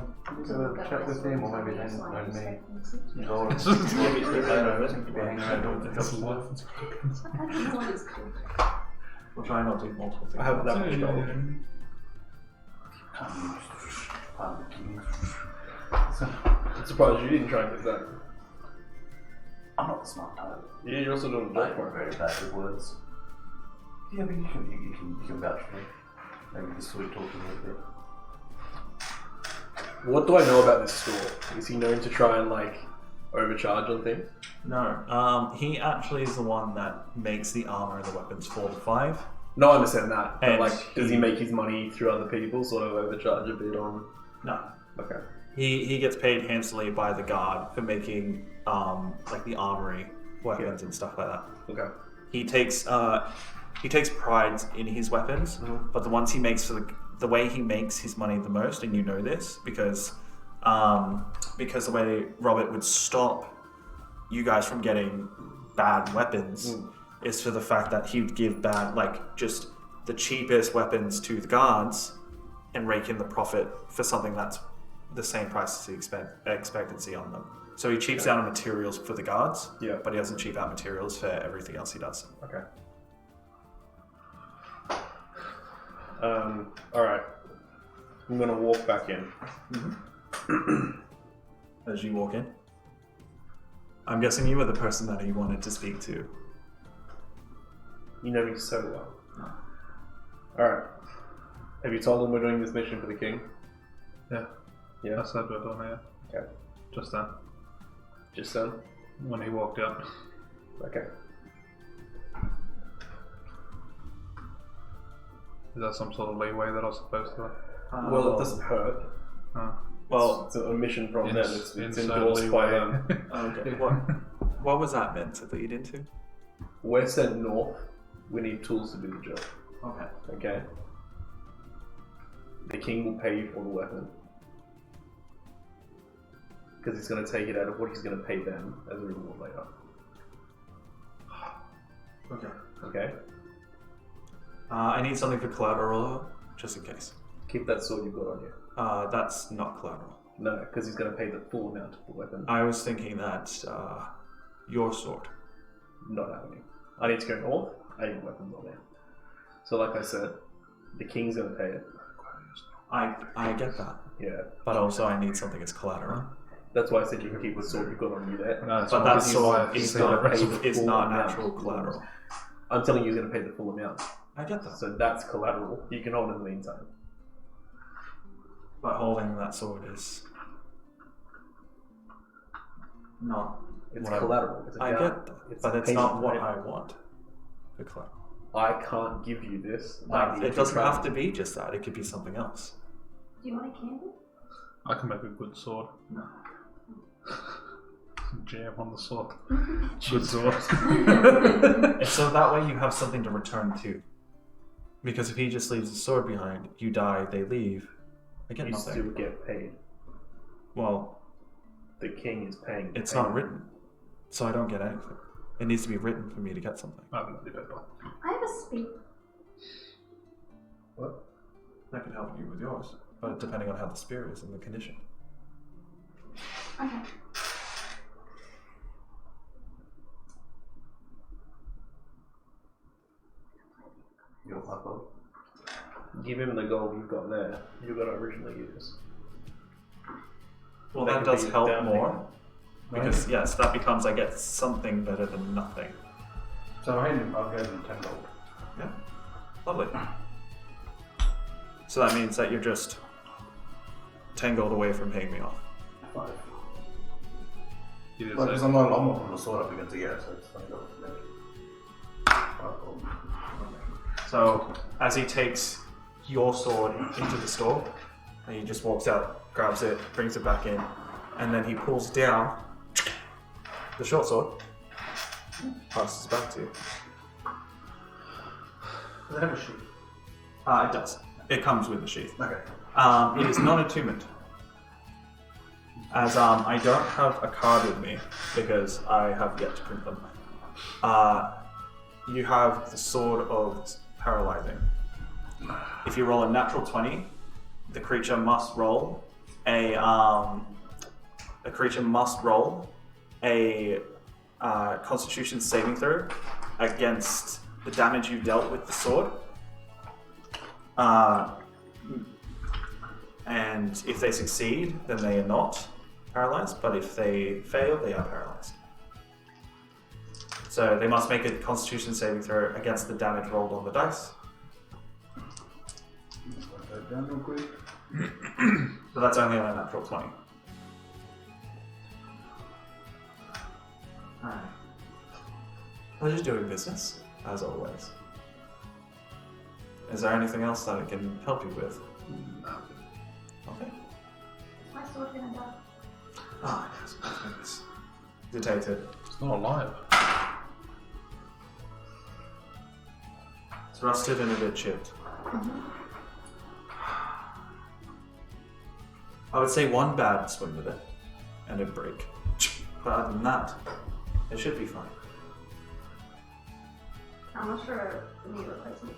chat with him, or maybe then me. Maybe 3 later. Seem to be hanging around doing I don't know what it's called. We'll try not to do multiple things. I have that much gold. I'm surprised you didn't try and get that. I'm not the smart type. Yeah, you're also doing the I'm job for very it. bad with words. Yeah, but you can vouch for me. Maybe just sweet talking a little bit. What do I know about this store? Is he known to try and like overcharge on things? No. He actually is the one that makes the armor and the weapons 4 to 5. No, I understand that. But And like, does he make his money through other people, sort of overcharge a bit on? No. Okay. He gets paid handsomely by the guard for making like the armory weapons and stuff like that. Okay. He takes pride in his weapons, but the ones he makes for the way he makes his money the most, and you know this because the way Robert would stop you guys from getting bad weapons is for the fact that he would give just the cheapest weapons to the guards and rake in the profit for something that's the same price as the expectancy on them. So he cheaps out on materials for the guards, but he doesn't cheap out materials for everything else he does. Okay. Alright. I'm gonna walk back in. As you walk in, I'm guessing you were the person that he wanted to speak to. You know me so well. Alright. Have you told him we're doing this mission for the king? Yeah. Yeah? I said we're done here. Okay. Just then. Just then? When he walked out. Okay. Is that some sort of leeway that I was supposed to? Well, it doesn't hurt. Well, it's a mission from them. It's inside endorsed by leeway. them. okay. What was that meant to lead into? We're sent north. We need tools to do the job. Okay. Okay? The king will pay you for the weapon. Because he's going to take it out of what he's going to pay them as a reward later. Okay. Okay? I need something for collateral, just in case. Keep that sword you've got on you. That's not collateral. No, because he's going to pay the full amount of the weapon. I was thinking that your sword. Not happening. I need to go north. I need weapons on there. So, like I said, the king's going to pay it. I get that. Yeah. But also I need something as collateral. That's why I said you can keep the sword you've got on you there. No, But that sword he's is gonna not, pay the it's full not amount. natural collateral. I'm telling you he's going to pay the full amount. I get that. So that's collateral. You can hold it in the meantime. But holding that sword is not It's what collateral. It's a I down- get that, but it's payment not what rate. I want. The collateral. I can't give you this. It doesn't have to be just that. It could be something else. Do you want a candle? I can make a good sword. No. Some jam on the sword. Good sword. And so that way you have something to return to. Because if he just leaves the sword behind, you die, they leave, I get You nothing. still get paid. Well, The king is paying. the it's not payment. written, so I don't get anything. It needs to be written for me to get something. I haven't got any paper. I have a speed. What? That could help you with yours, but depending on how the spear is and the condition. Okay. You're my fault. Give him the gold you've got there. You've got to originally use. Well, That that could does be help down more. Because, yes, that becomes I get something better than nothing. So I gave him 10 gold. Yeah. Lovely. So that means that you're just 10 gold away from paying me off. 5. You did But say- because I'm not putting the sword up against it yet, so it's 20 gold. 5 gold. So as he takes your sword into the store, and he just walks out, grabs it, brings it back in, and then he pulls down the short sword, passes it back to you. Does it have a sheath? It does. It comes with the sheath. Okay. It is not attunement. As I don't have a card with me because I have yet to print them. You have the sword of paralyzing. If you roll a natural 20, the creature must roll a Constitution saving throw against the damage you dealt with the sword. And if they succeed, then they are not paralyzed, but if they fail, they are paralyzed. So they must make a Constitution saving throw against the damage rolled on the dice. Write that down real quick. But that's only on a natural 20. Alright. Pleasure doing business, as always. Is there anything else that I can help you with? No. Okay. Is my sword gonna die? Ah, yes, my goodness. Detected. It's not alive. It's rusted and a bit chipped. I would say one bad swing with it, and it'd break. But other than that, it should be fine. How much for a knee replacement?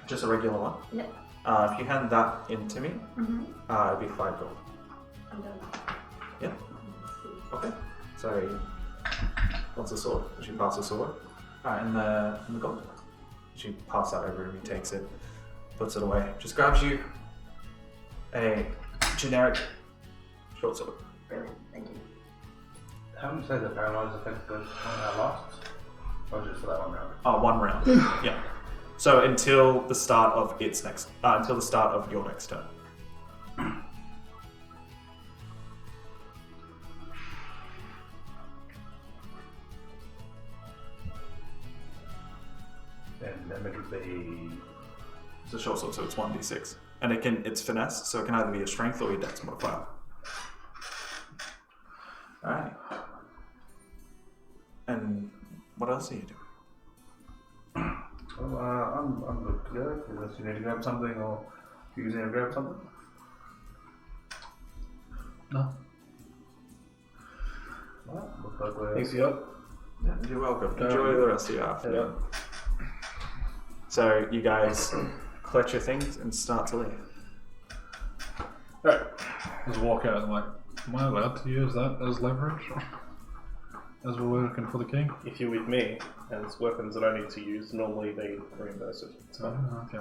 Just a regular one. Yeah. If you hand that in to me, it'd be 5 gold. I'm doing that. Yeah. Okay. So, what's the sword? She pass the sword. Alright, in the gold. She passes that over and he takes it, puts it away. Just grabs you a generic short sword. Brilliant. Thank you. How much say the paralyzed effect goes on our lasts? Or just for that one round? Oh, 1 round. Yeah. So until the start of its next, until the start of your next turn. And damage would be... It's a short sword, so it's 1d6. And it's finesse, so it can either be a strength or your dex modifier. Alright. And what else are you doing? Well, I'm good to go. Unless you need to grab something or you need to grab something. No. Well, looks like we're... Thanks for your help. Yeah, you're welcome. Enjoy the rest of your afternoon. So you guys collect your things and start to leave. Right. Just walk out and like, am I allowed to use that as leverage? As we're working for the king? If you're with me, and it's weapons that I need to use, normally they reimburse it. It's fine. Okay.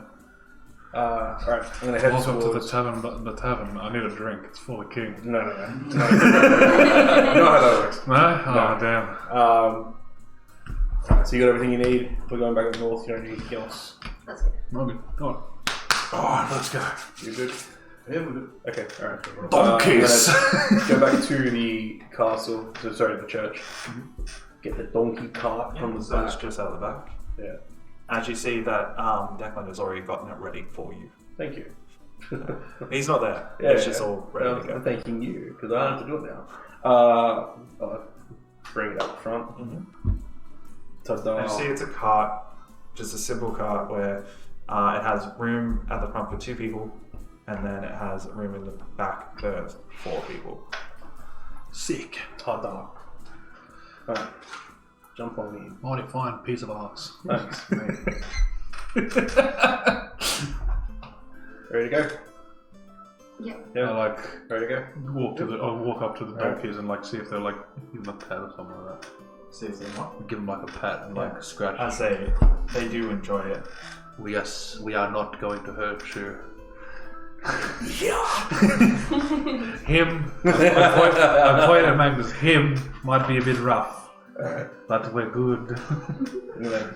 Alright, I'm gonna head Walk up to towards... the tavern, the tavern. I need a drink. It's for the king. No. Not how that works. No? Oh, damn. Alright, so you got everything you need. We're going back up north, you don't need anything else. That's good. Okay. Go on. Oh, let's go. You good? Yeah, we're good. Okay, alright. Donkeys! Go back to the castle, the church. Get the donkey cart from the So it's back. just out the back. Yeah. As you see that Declan has already gotten it ready for you. Thank you. He's not there. Yeah, It's just all ready to go. I'm thanking you, because I don't have to do it now. Bring it up front. Ta-da. And you see it's a cart, just a simple cart where it has room at the front for 2 people, and then it has room in the back for 4 people. Sick. Ta-da. Alright. Jump on me. Mighty fine piece of arse. Thanks, mate. Ready to go? Yeah. Yeah. I like Ready to go? walk up to the donkeys and like see if they're like give them a pat or something like that. See if they want. Give them like a pat and like scratch. I say they do enjoy it. We are not going to hurt you. Him. I point at Magnus. Him might be a bit rough. But we're good.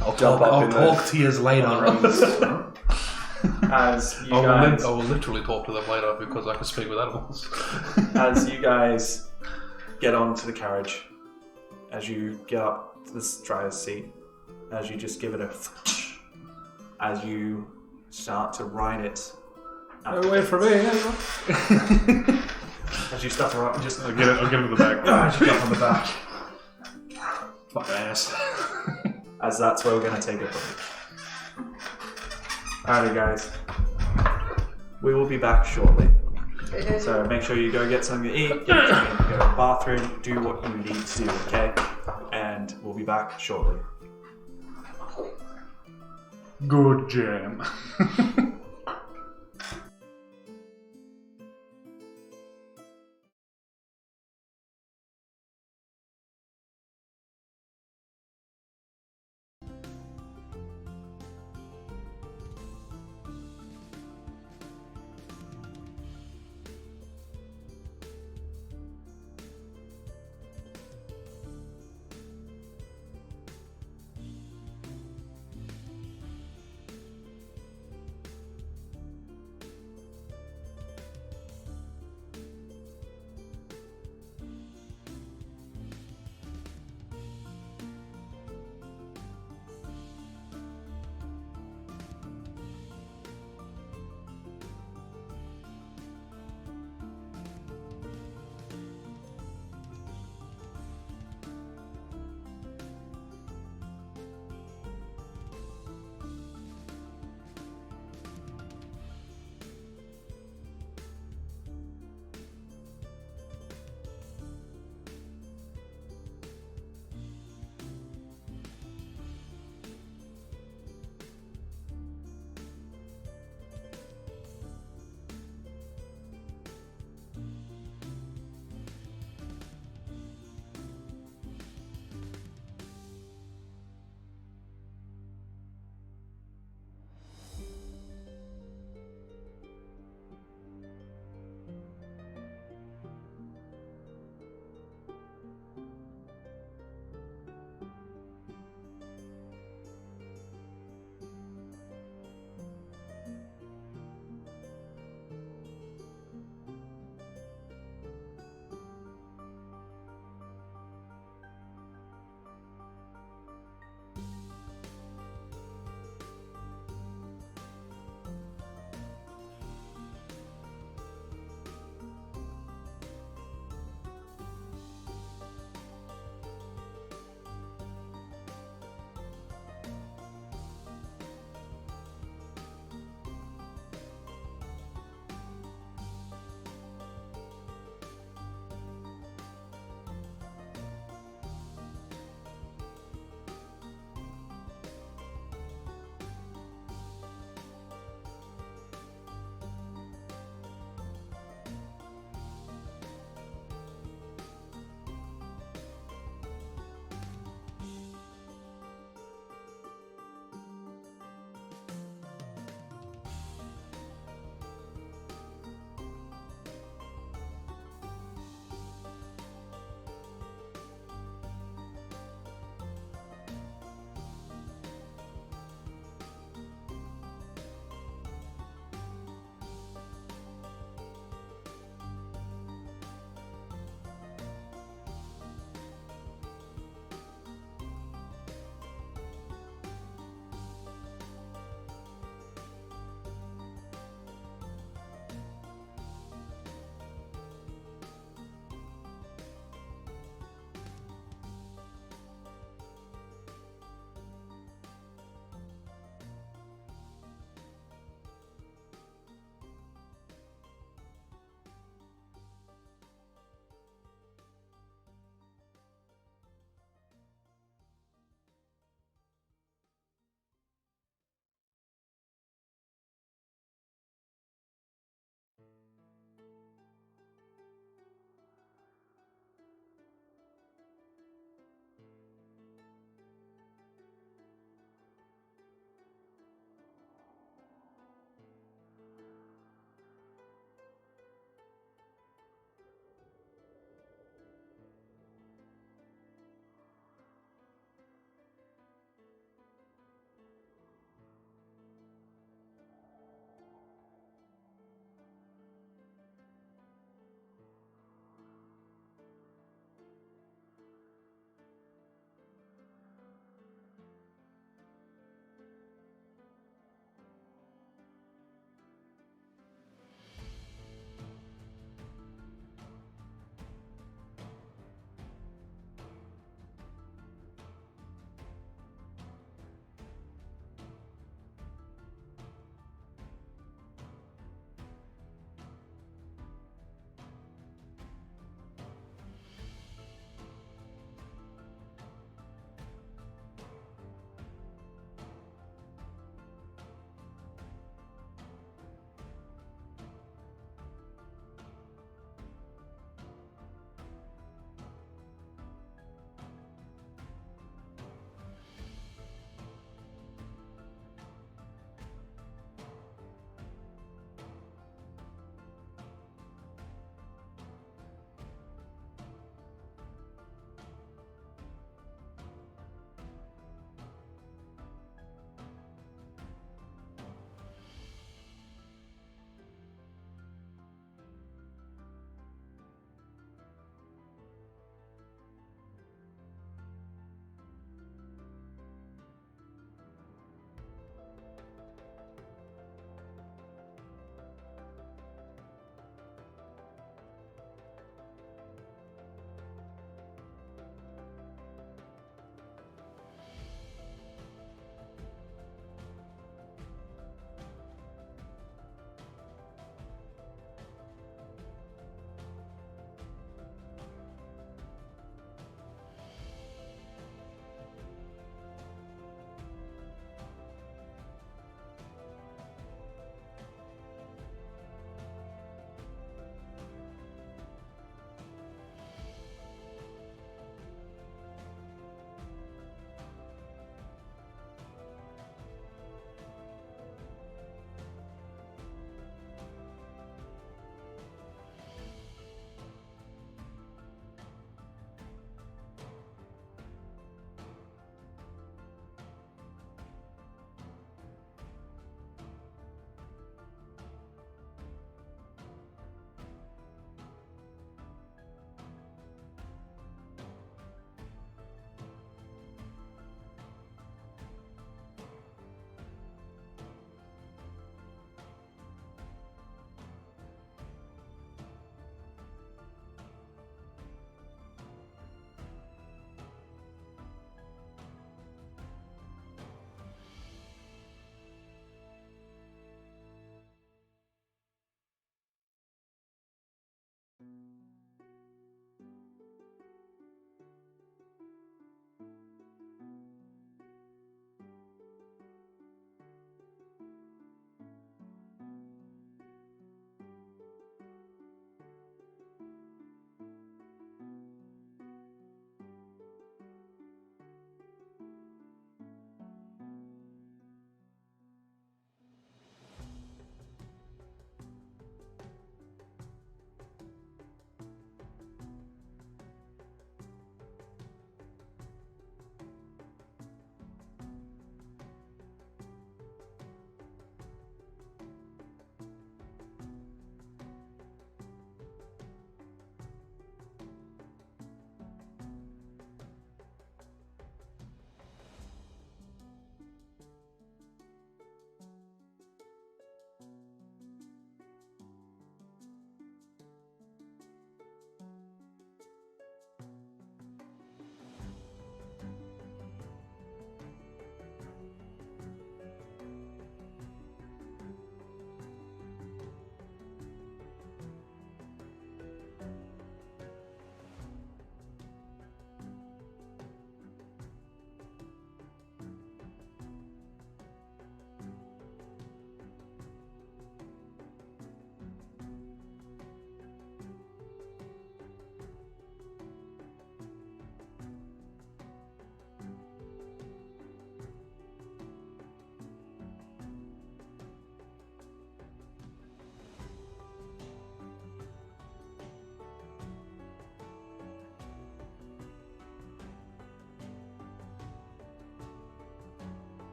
I'll talk to you later. As you guys, I will literally talk to them later because I can speak with animals. as you guys get onto the carriage, as you get up to this driver's seat, as you just give it a, as you start to ride it. Wait for me. As you start to ride, just I'll get him in the back. as you jump on the back. Fuck ass. As that's where we're going to take a break. Alrighty guys, we will be back shortly. So make sure you go get something to eat, get something, go to the bathroom, do what you need to do, okay? And we'll be back shortly. Good jam.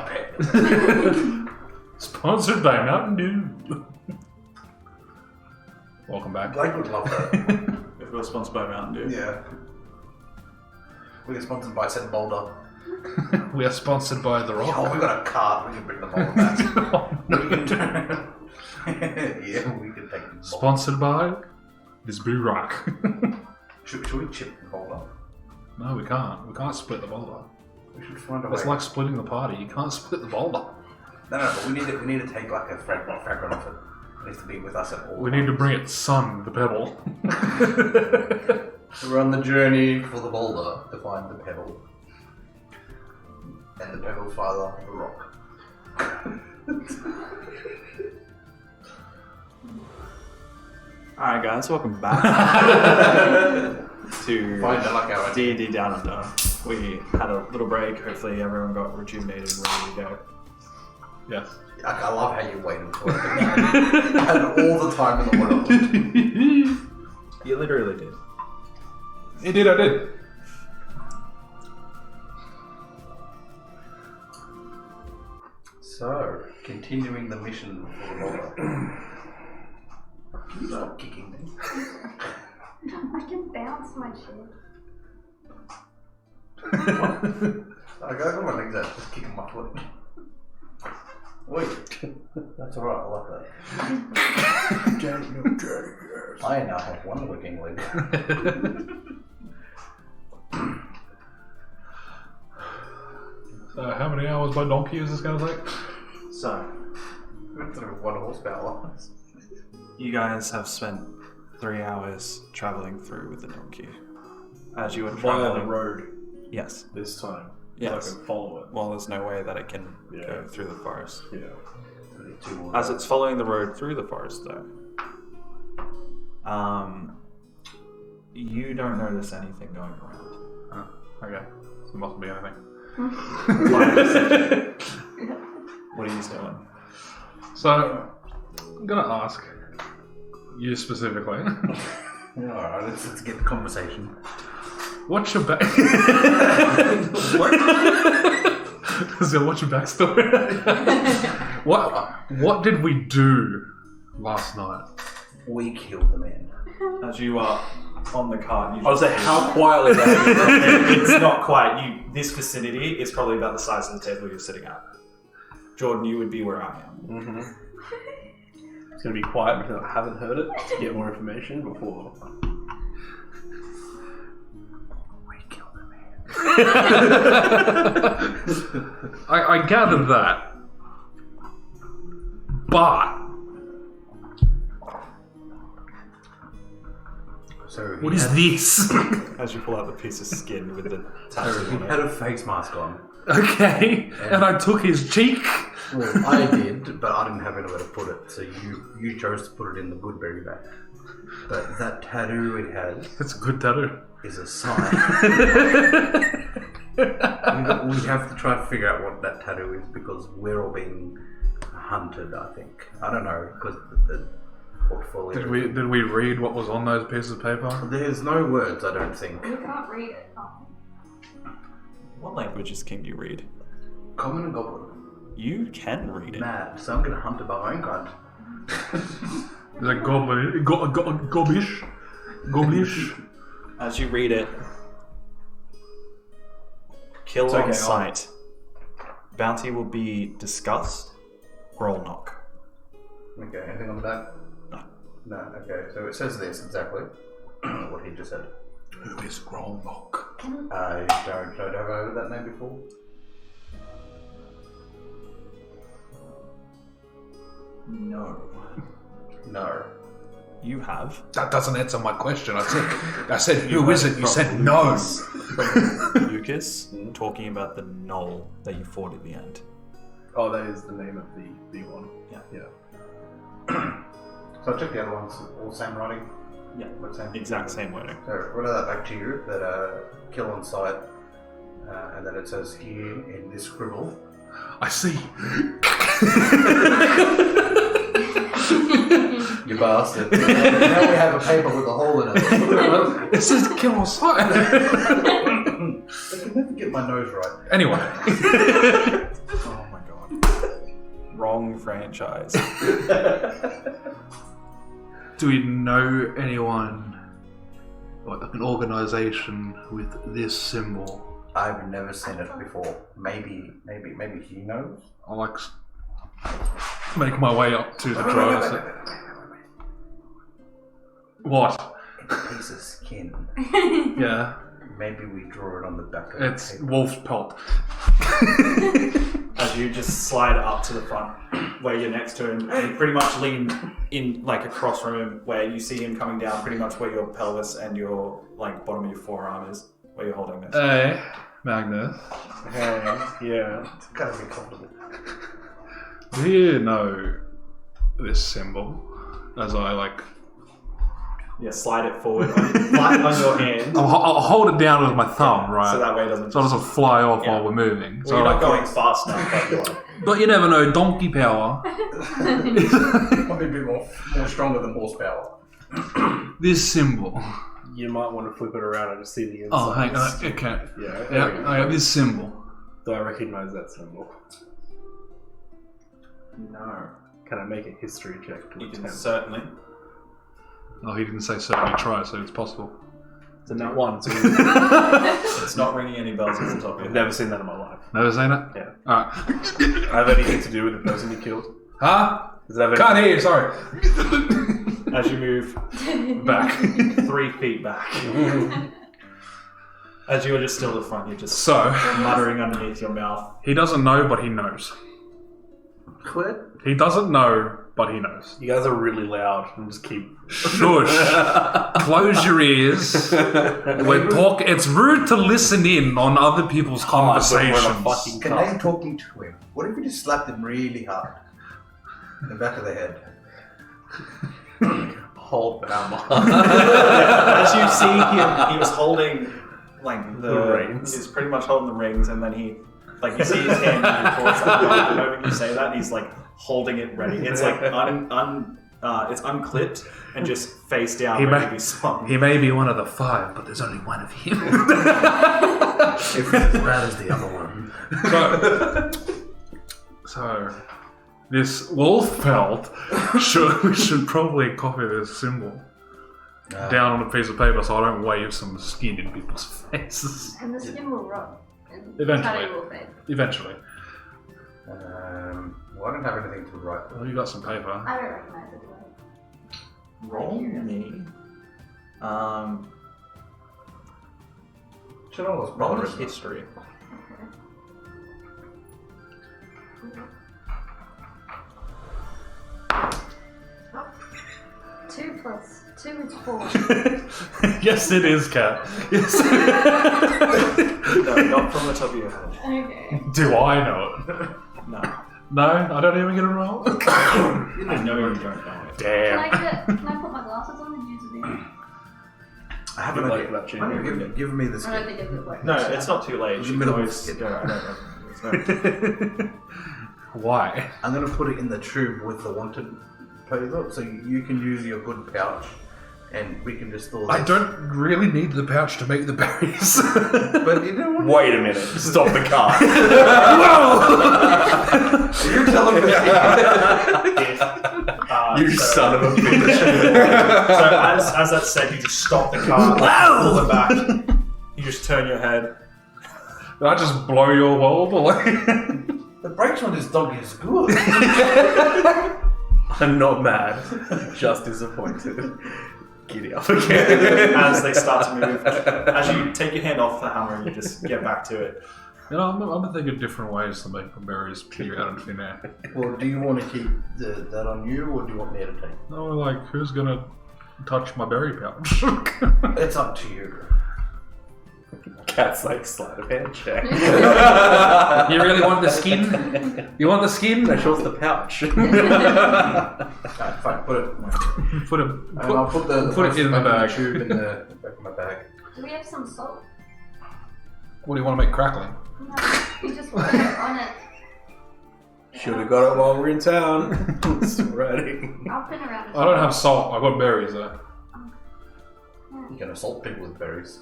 pet. Sponsored by Mountain Dew. Welcome back. Blake would love that. If we're sponsored by Mountain Dew. Yeah. We're sponsored by said Boulder. We are sponsored by The Rock. Oh, we got a cart. We can bring the Boulder back. Oh, no. Yeah, we can take the Boulder. Sponsored by this Blue Rock. Should we chip the Boulder? No, we can't. We can't split the boulder. We should find a way. It's like splitting the party. You can't split the boulder. No, but we need to take like a fragment of it. It needs to be with us at all. We need to bring its son, the pebble. We're on the journey for the boulder to find the pebble. And the pebble's father, the rock. Alright guys, welcome back to Find it like our D&D Down Under. We had a little break, hopefully everyone got rejuvenated and ready to go. Yes. Like, I love how you waited for it. I had all the time in the world. You literally did. I did. So, continuing the mission for the boulder. Can you stop kicking me? I can bounce my shit. I got my legs out, just kicking my foot. Wait. That's alright, I like that. I now have one working leg. So, how many hours by donkey is this going to take? So, Through 1 horsepower. you guys have spent 3 hours traveling through with the donkey. As you were Via traveling... the road Yes. this time. Yes. So I can follow it. Well, there's no way that it can Yeah. go through the forest. Yeah. As it's following the road through the forest, though, you don't notice anything going around. Oh, okay. So it mustn't be anything. What are you doing? So, I'm going to ask you specifically. Alright, let's get the conversation. What's your back? So what's your backstory? What did we do last night? We killed the man. As you are on the cart, you I was like, how quietly that it's not quite. This vicinity is probably about the size of the table you're sitting at. Jordan, you would be where I am. Mm-hmm. It's going to be quiet because I haven't heard it to get more information before. I gathered that. But So what is this? As you pull out the piece of skin with the So tattoo he on had it. a face mask on. Okay. And I took his cheek. Well, I did, but I didn't have anywhere to put it, so you chose to put it in the Goodberry bag. But that tattoo it has It's a good tattoo. is a sign. we have to try to figure out what that tattoo is because we're all being hunted, I think. I don't know, because the portfolio... Did we read what was on those pieces of paper? There's no words, I don't think. You can't read it. Oh. What languages can you read? Common and Goblin. You can read it. Mad, so I'm gonna hunt it by my own kind. Is that goblin? Goblish? Goblish? As you read it, kill It's on okay, sight. Bounty will be discussed. Roll knock. Okay, anything on the back? No. No, okay, so it says this exactly. What he just said. Who is Grolnock? I don't have I heard that name before. No. No. You have. That doesn't answer my question. I said, who is it? You said no. Lucas talking about the gnoll that you fought at the end. Oh, that is the name of the big one. Yeah. So I checked the other ones, all the same writing? Yeah. What same? Exact same wording. So relay that back to you, that kill on sight, and then it says here in this scribble. I see. You bastard. Now we have a paper with a hole in it. It says kill on sight. I can never get my nose right. Anyway. Oh my wrestling franchise. Do we know anyone, like an organization with this symbol? I've never seen it before. Maybe he knows. I'll like make my way up to the drone. What? It's a piece of skin. Yeah. Maybe we draw it on the back of It's the paper. wolf pelt. As you just slide up to the front where you're next to him, you pretty much lean in like across from him where you see him coming down pretty much where your pelvis and your like bottom of your forearm is, where you're holding this. Hey, Magnus. Hey, yeah. It's gotta be comfortable. Do you know this symbol? As I like... Yeah, slide it forward on your hand. I'll hold it down with my thumb, right? So that way it doesn't So it doesn't fly off Yeah. while we're moving. Well, So you're like, not going fast enough, but you are. but you never know, donkey power. Probably a bit more stronger than horsepower. This symbol. You might want to flip it around and just see the inside. Oh, hang on. Okay. Yeah, there Yeah, we go. I got this symbol. Do I recognise that symbol? No. Can I make a history check to You can attempt? certainly. Oh, he didn't say certainly try, so it's possible. It's a nat 1, so It's not ringing any bells at the top of your I've head. never seen that in my life. Never seen it? Yeah. Alright. Have anything to do with the person you killed? Huh? Does it have Can't anything? hear you, sorry. As you move Back. 3 feet back. As you are just still at the front, you're just So, muttering underneath your mouth. he doesn't know, but he knows. What? He doesn't know, but he knows. You guys are really loud and just keep... Shush. Close your ears. We're talking. It's rude to listen in on other people's conversations. Can they talking to him? What if we just slapped him really hard? In the back of the head. Hold the hammer. As you see him, he was holding like The reins. He's pretty much holding the rings, and then he, like, you see his hand moving towards something. The moment you say that, he's like holding it ready. It's like it's unclipped and just face down, He ready may- to be swung. He may be one of the 5, but there's only one of him. If as bad as the other one. So this wolf pelt we should probably copy this symbol down on a piece of paper so I don't wave some skin in people's faces. And the skin will rot. And Eventually. cutting will fade. Eventually. Well, I don't have anything to write. Well, you got some paper. I don't recognize it, do I? Roll me. Should always Roll bother me history. Oh. 2 plus 2 is 4. Yes, it is, Kat. Yes. No, not from the top of your head. Okay. Do I know it? No. No, I don't even get a roll. I know you don't know it. Damn. Can I put my glasses on and use it? I have an Good luck idea. with that, Why don't you give me the I don't skin? think it would work. No, it's not too late. In You the can middle of always the go. I don't know. It's no- Why? I'm going to put it in the tube with the wanted paper so you can use your good pouch and we can just store this. I don't really need the pouch to make the berries. But you know what? Wait a minute. Stop the car. You're telling me. You so- son of a bitch. So as that said, you just stop the car, pull it back. You just turn your head. Did I just blow your bulb away? The brakes on this dog is good. I'm not mad. Just disappointed. Giddy up again. As they start to move, as you take your hand off the hammer, you just get back to it. You know, I'm thinking of different ways to make the berries appear out of thin air. Well, do you want to keep that on you or do you want me to take? No, like, who's gonna touch my berry pouch? It's up to you. Cat's like sleight of hand check. You really want the skin? You want the skin? No, show us the pouch. Alright, fine, put it. Put it. And I'll put the put it in the bag. tube in the back of my bag. Do we have some salt? What do you want to make crackling? No, we just want it on it. Should have got it while we're in town. Still ready. I'll pin around it. I don't have salt. I've got berries though. You can assault people with berries.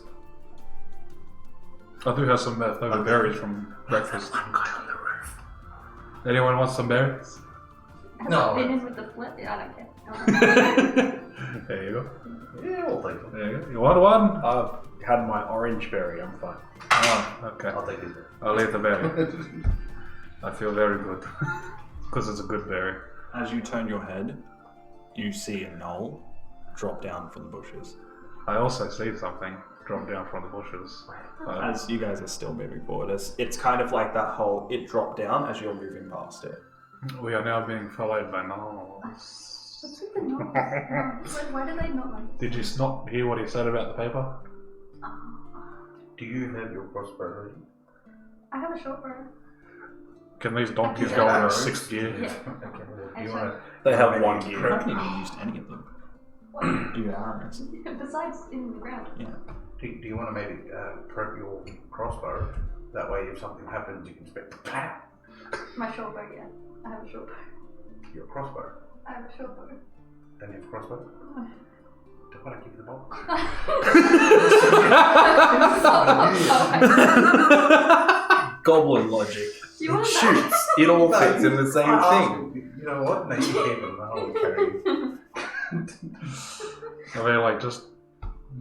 I do have some leftover berries from breakfast. One guy on the roof. Anyone want some berries? Have No. I been in with the flip? Yeah, I don't care. There you go. Yeah, I'll take it. There you go. You want one? I've had my orange berry. I'm fine. Oh, okay. I'll take it. I'll eat the berry. I feel very good. Because it's a good berry. As you turn your head, you see a gnoll drop down from the bushes. I also see something drop down from the bushes. As you guys are still moving forward, it's kind of like that whole it dropped down as you're moving past it. We are now being followed by gnolls. What's with the gnolls? Why do they not like? Did you not hear what he said about the paper? Do you have your crossbow ready? I have a short bow. Can these donkeys Yeah. go in a sixth gear? Yeah. Okay. Do you want to? They have one You gear. haven't even used any of them. Your armors. Besides in the ground. Yeah. Do you want to maybe prep your crossbow? That way, if something happens, you can spit. Pow! My short bow, yeah. I have a short bow. Your crossbow. I have a short bow. Then you have crossbow. Do you want to give you the box? Goblin logic. You want that? Shoots. It all fits in the same thing. You know what? No, you keep it. I'll carry it. Are they like just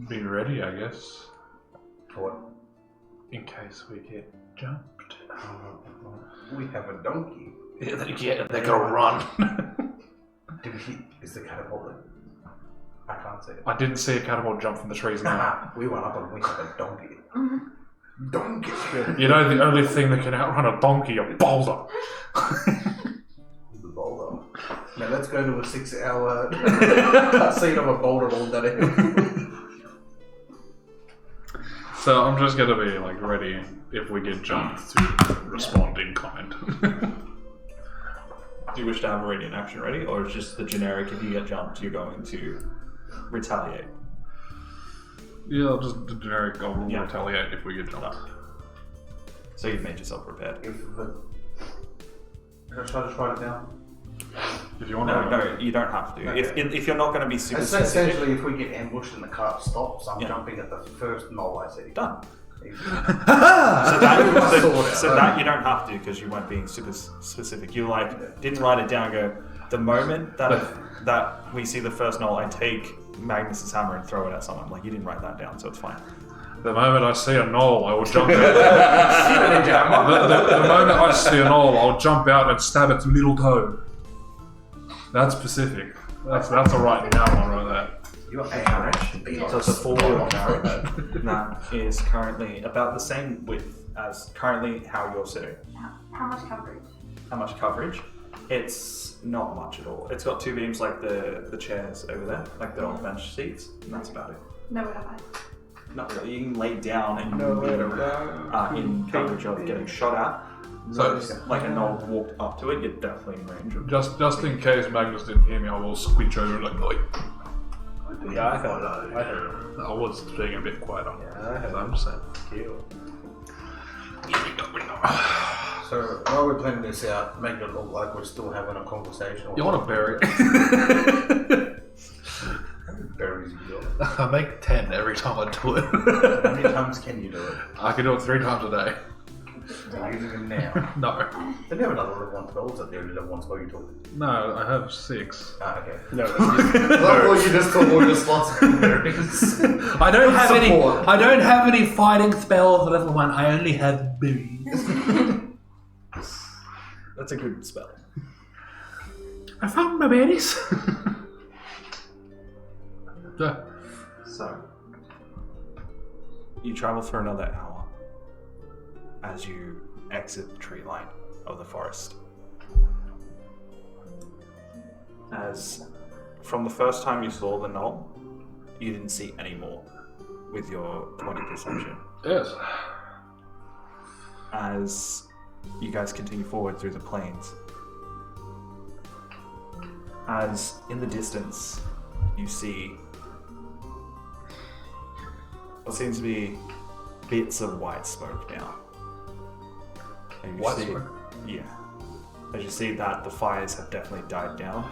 be ready, I guess, What? in case we get jumped? We have a donkey. Yeah, they're gonna run. Is the catapult there? I can't see it. I didn't see a catapult jump from the trees now. We went up and we have a donkey. Donkey! You know the only thing that can outrun a donkey, a boulder. The boulder. Now let's go to a 6-hour scene of a boulder all day. So I'm just gonna be like ready if we get jumped to respond in kind. Do you wish to have a radiant action ready, or is just the generic if you get jumped, you're going to retaliate? Yeah, just the generic. I will Yeah. retaliate if we get jumped. So you've made yourself prepared. Should I just write it down? If you want No, you don't have to. Okay. If you're not going to be super specific, Essentially, if we get ambushed and the cart stops, I'm Yeah. jumping at the first gnoll I see. done. Easy. So that, Sword so out. that you don't have to because you weren't being super specific. You didn't write it down. Go the moment that we see the first gnoll, I take Magnus's hammer and throw it at someone. Like you didn't write that down, so it's fine. The moment I see a gnoll, I will jump out. the moment I see a gnoll, I'll jump out and stab its middle toe. That's specific. That's a right now one right there. You're ARH. So it's a 4-wheel arrow that is currently about the same width as currently how you're sitting. How much coverage? How much coverage? It's not much at all. It's got 2 beams like the chairs over there, like the old bench seats, and that's about it. Nowhere to hide. Not really. You can lay down and you in coverage of getting shot at. So- like a gnoll walked up to it, you're definitely in range of. Just in case Magnus didn't hear me, I will squeech over and like, oi. Yeah, I heard it. I was being a bit quieter. Yeah, I heard So I'm just saying. Kill. So while we're planning this out, make it look like we're still having a conversation. You want to bury How many berries you got? I make 10 every time I do it. How many times can you do it? I can do it 3 times a day. Are you using them now? No. Then you have another level 1 spells at the only level 1 spell you took. No, I have 6. Ah, okay. No, Well, you just took all your slots of berries. I don't have Support. I don't have any fighting spells level 1. I only have berries. That's a good spell. I found my berries. So, you travel for another hour as you exit the tree line of the forest. As from the first time you saw the gnoll, you didn't see any more with your 20 perception. Yes. As you guys continue forward through the plains, as in the distance you see what seems to be bits of white smoke now. And you White see, smoke? Yeah. As you see that the fires have definitely died down,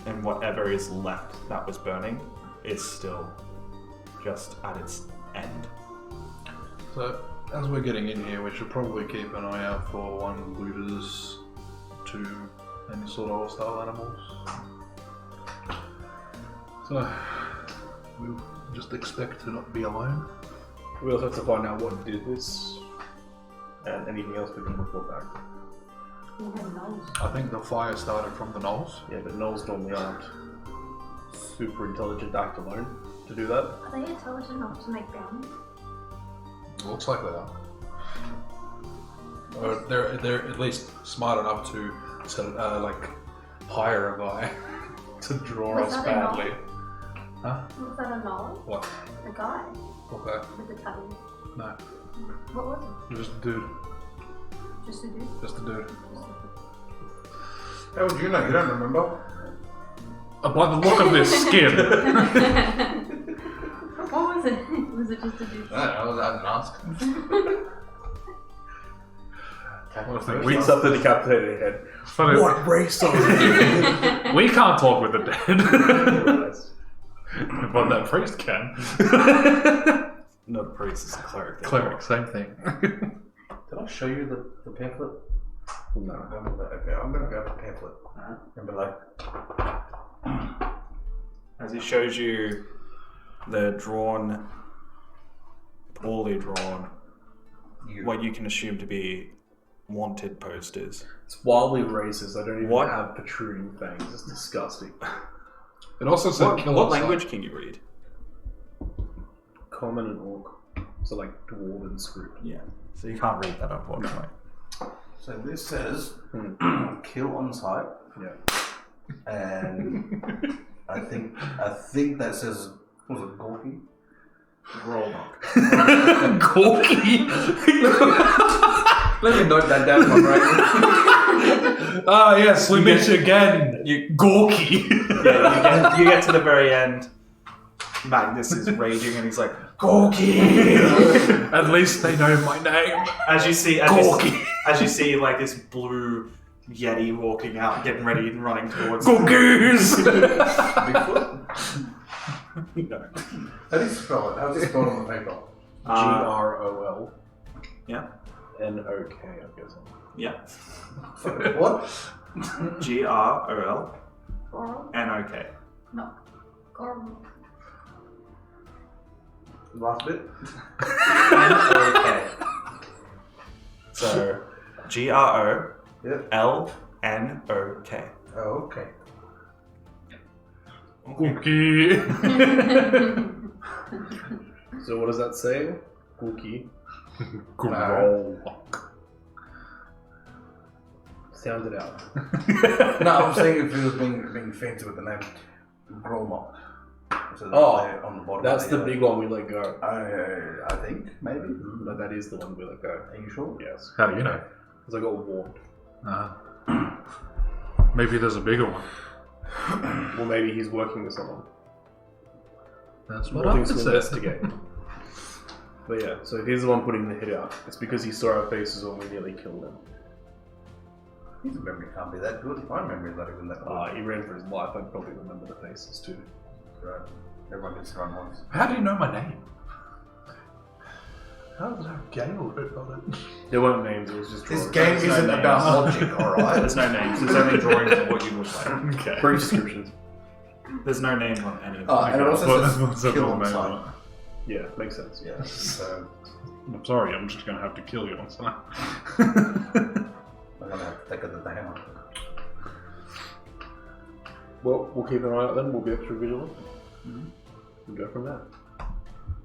and whatever is left that was burning is still just at its end. So, as we're getting in here, we should probably keep an eye out for 1 looters, 2 any sort of hostile animals. So we'll just expect to not be alone. We also have to find out what did this and anything else we can report back. We have gnolls. I think the fire started from the gnolls. Yeah, but gnolls normally aren't super intelligent to act alone to do that. Are they intelligent enough to make bounties? Looks like they are. Or they're at least smart enough to like hire a guy to draw Was us that a gnoll? badly. Huh? Was that a gnoll? What? The guy Okay. with the tabby. No. What was it? Just a dude. Just a dude? Just a dude. How would you know? You don't remember? By the look of this skin. What was it? Was it just a dude? I don't know. I didn't ask. Reads up the decapitated head. Funny. What race are you? We can't talk with the dead. But that priest can. Not a priest, it's a cleric. Cleric, same thing. Did I show you the pamphlet? No. Okay, I'm gonna grab the pamphlet and be like, As he shows you the drawn, poorly drawn, what you can assume to be wanted posters. It's wildly racist. I don't even What? have protruding fangs. It's disgusting. It also said kill What outside. language can you read? Common and orc. So like dwarven script. Yeah. So you can't read that, unfortunately. so this says kill on sight, Yeah. and I think that says, what was it, Gorky? Roll knock. Gorky. Let me note that down, my brain. Ah, yes, we meet again. Gorky. Yeah, you get to the very end. Magnus is raging and he's like, Gorky! At least they know my name. As you see, Gorky. as you see, like this blue yeti walking out, getting ready and running towards. Gorkies. Bigfoot? No. How do you spell it? How does it spell on the paper? GROL. Yeah. NOK, I guess. Yeah. Sorry, what? GROL Gorum? NOK. No. Gorum. Last bit? NOK. So Yep. GROLNOK. Oh, okay. Gorky. So what does that say? Cookie. Growl. Sound it out. No, I'm saying if he was being fancy with the name Gromot. So that's Oh, there on the bottom. That's the there. big one we let go. I think, maybe. No, that is the one we let go. Are you sure? Yes. How do you know? Because I got warned. Maybe there's a bigger one. Well, maybe he's working with someone. That's what More I things to said. investigate. But yeah, so if he's the one putting the hit out, it's because he saw our faces when we nearly killed him. His memory can't be that good. My memory's not even that good. He ran for his life. I'd probably remember the faces too. Right. Everyone gets to run once. How do you know my name? How does that Gale wrote on it? There weren't names, it was just This drawings. game isn't about logic, alright? There's no names. There's only drawings of what you look like. Okay. Brief descriptions. There's no names on any of them. Oh, and it also says kill on name sight. on it. Yeah, makes sense. Yeah, so I'm sorry, I'm just gonna have to kill you on sight. I'm gonna have to take it to the hammer. Well, we'll keep an eye out then. We'll be extra vigilant. We'll go from there.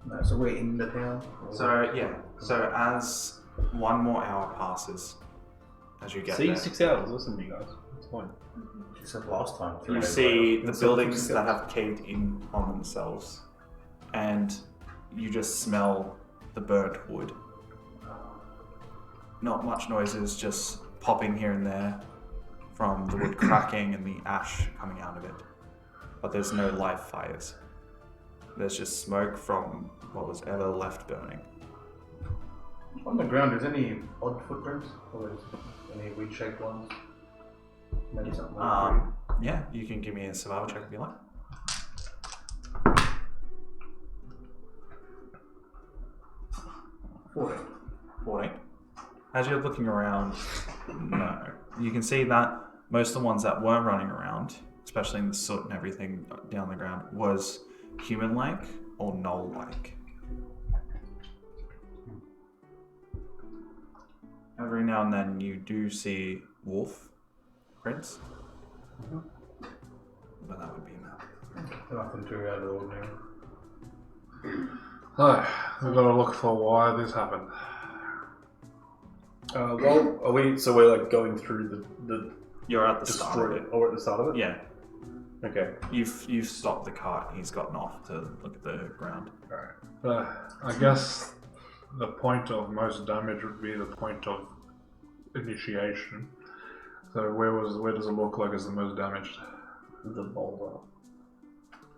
No, so we're in the town. So yeah. So as one more hour passes, as you get See, there, 6 hours. Listen to me, guys. It's fine. She said last time. 3 you days see later. the buildings that have caved in on themselves, and you just smell the burnt wood. Not much noises, just popping here and there from the wood cracking and the ash coming out of it. But there's no live fires. There's just smoke from what was ever left burning. On the ground, is any odd footprints? Or is any weed-shaped ones? Maybe something like Yeah, you can give me a survival check if you like. 14. 14. As you're looking around, no. You can see that most of the ones that were running around, especially in the soot and everything down the ground, was human-like or gnoll-like. Every now and then you do see wolf prints, but that would be Nothing too out of the ordinary. So, we've got to look for why this happened. Well, are we? So we're like going through the You're at the start of it. Oh, we're at the start of it. Yeah, Okay. you've stopped the cart. He's gotten off to look at the ground. I guess the point of most damage would be the point of initiation. So where does it look like is the most damaged? The boulder.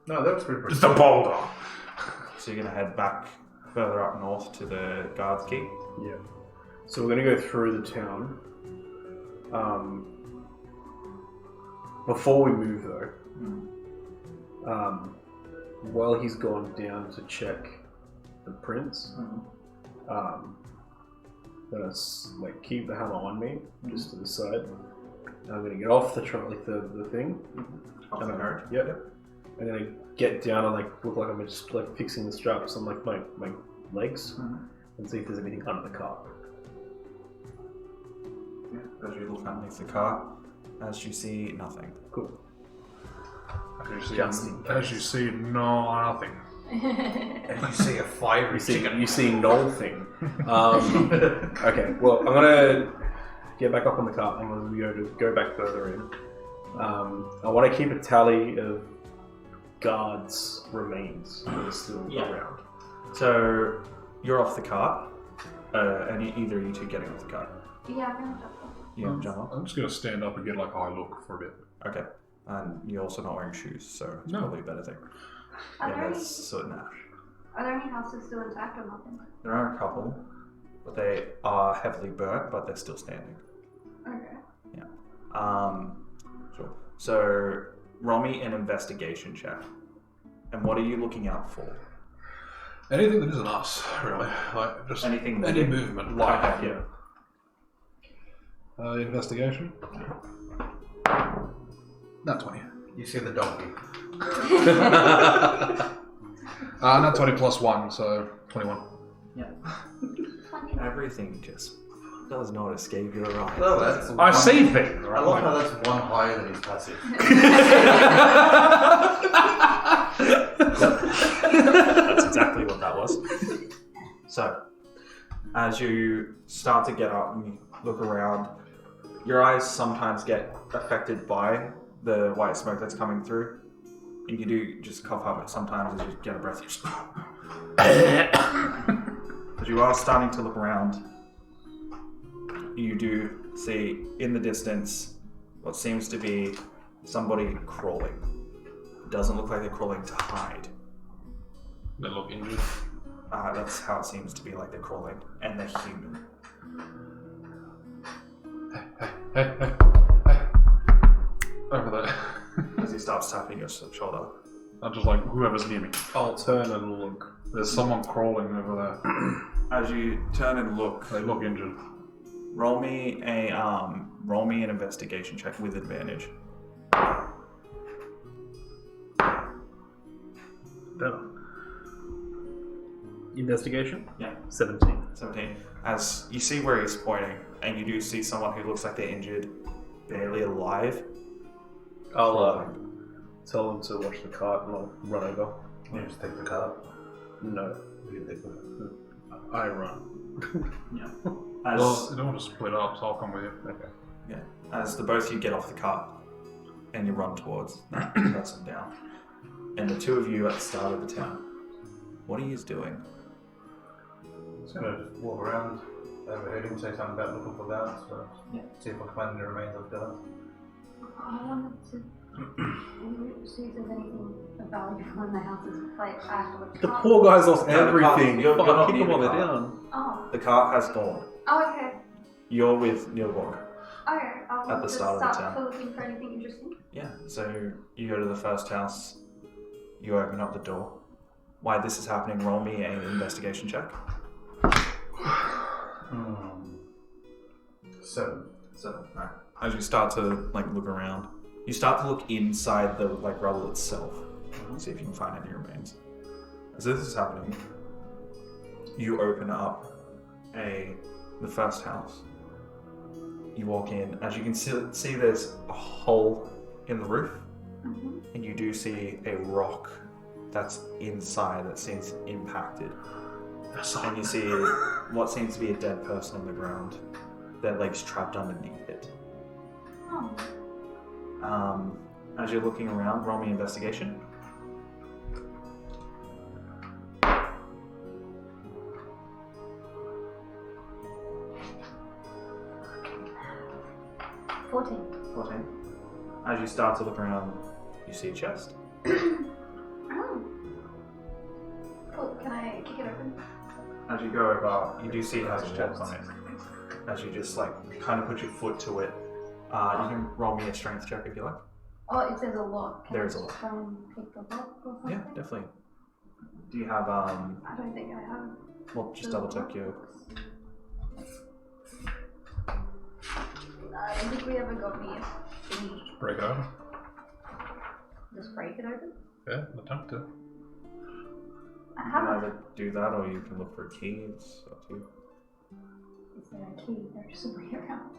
No, that was pretty It's the boulder! So you're gonna head back further up north to the guards keep. Yeah. So we're going to go through the town. Before we move, though, while he's gone down to check the prints, I'm going to like keep the hammer on me, just to the side. And I'm going to get off the trolley, the thing. Off the cart. Yep. I'm going to get down and like look like I'm just like fixing the straps on like my legs, and see if there's anything under the cart. As you look underneath the cart, as you see nothing. Cool. As you see, no, nothing. And you see a fiery chicken. You see gnoll thing. Okay, well, I'm gonna get back up on the cart and we'll go back further in. I want to keep a tally of guards' remains that are still around. So you're off the cart, and either you two getting off the cart. Yeah, I'm gonna jump off. You gonna jump off? I'm just going to stand up and get like a high look for a bit. Okay. And you're also not wearing shoes, so it's No. probably a better thing. Are Yeah, there any, that's soot and ash. are there any houses still intact or nothing? There are a couple, but they are heavily burnt, but they're still standing. Okay. Sure. So roll me an investigation check. And what are you looking out for? Anything that isn't us, really. Like, just Anything any moving? movement. Like, Okay, yeah. Investigation? Not 20. You see the donkey. Not 20 plus 1, so 21. Yeah. Everything just does not escape your eyes. No, that's I see things, I right? love how that's one higher than his passive. That's exactly what that was. So, as you start to get up and you look around, your eyes sometimes get affected by the white smoke that's coming through. And you do just cough up sometimes as you get a breath. As you are starting to look around, you do see in the distance what seems to be somebody crawling. Doesn't look like they're crawling to hide. They look injured. That's how it seems to be, like they're crawling. And they're human. Hey. Over there. As he starts tapping your shoulder. I'm just like, whoever's near me. I'll turn and look. There's someone crawling over there. As you turn and look, They look injured. roll me an investigation check with advantage. Better. Investigation? Yeah. 17. 17. As you see where he's pointing, and you do see someone who looks like they're injured, barely alive. I'll tell them to watch the cart and I'll run over. You just take the card. No, You take the I run. Yeah. Well, you don't want to split up, so I'll come with you. Okay. Yeah. As the both of you get off the cart and you run towards that person down. And the two of you at the start of the town. What are you doing? Just gonna walk around, overheard him say something about looking for guards, so see if I can find any remains of guards. I wanted to see if there's anything valuable in the houses, like afterwards. The poor guy's lost No, the cart- everything. you're not Keep near him the while they're cart. down. Oh. The cart has gone. Oh, okay. You're with Nilborg. Okay. I'll At the just start of the start town. looking for anything interesting. Yeah, so you go to the first house, you open up the door. While this is happening, roll me an investigation check. 7. 7, right. as you start to like look around, you start to look inside the like rubble itself, see if you can find any remains. As this is happening, you open up the first house. You walk in. As you can see there's a hole in the roof, and you do see a rock that's inside that seems impacted. And you see what seems to be a dead person on the ground. Their legs trapped underneath it. As you're looking around, roll me investigation. 14. As you start to look around, you see a chest. Oh. Cool. Can I kick it open? As you go over, you do see it has a chest on it. As you just like kind of put your foot to it, you can roll me a strength check if you like. Oh, it says a lock. Can There I is a just lock. try and pick the lock or something? Yeah, definitely. Do you have I don't think I have. well, just double check your. I don't think we ever got me a thingy. Break it open. Just break it open? Yeah, attempt to. I You can haven't. either do that or you can look for a key. It's up to you. Is there a key? There's somebody around.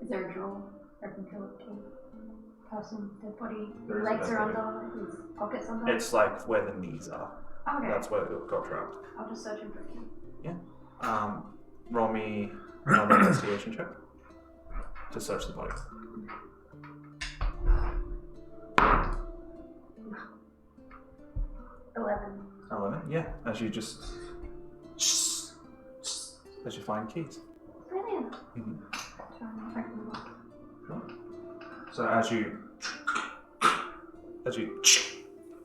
Is there a drawer? Open drawer key. Person, dead body. There is a Legs dead are body. under. His pockets under. It's like where the knees are. Okay. That's where it got trapped. I'll just search him for a key. Roll me another investigation check to search the body. 11. Yeah. As you just as you find keys. Brilliant. Mhm. Try and open the lock. So as you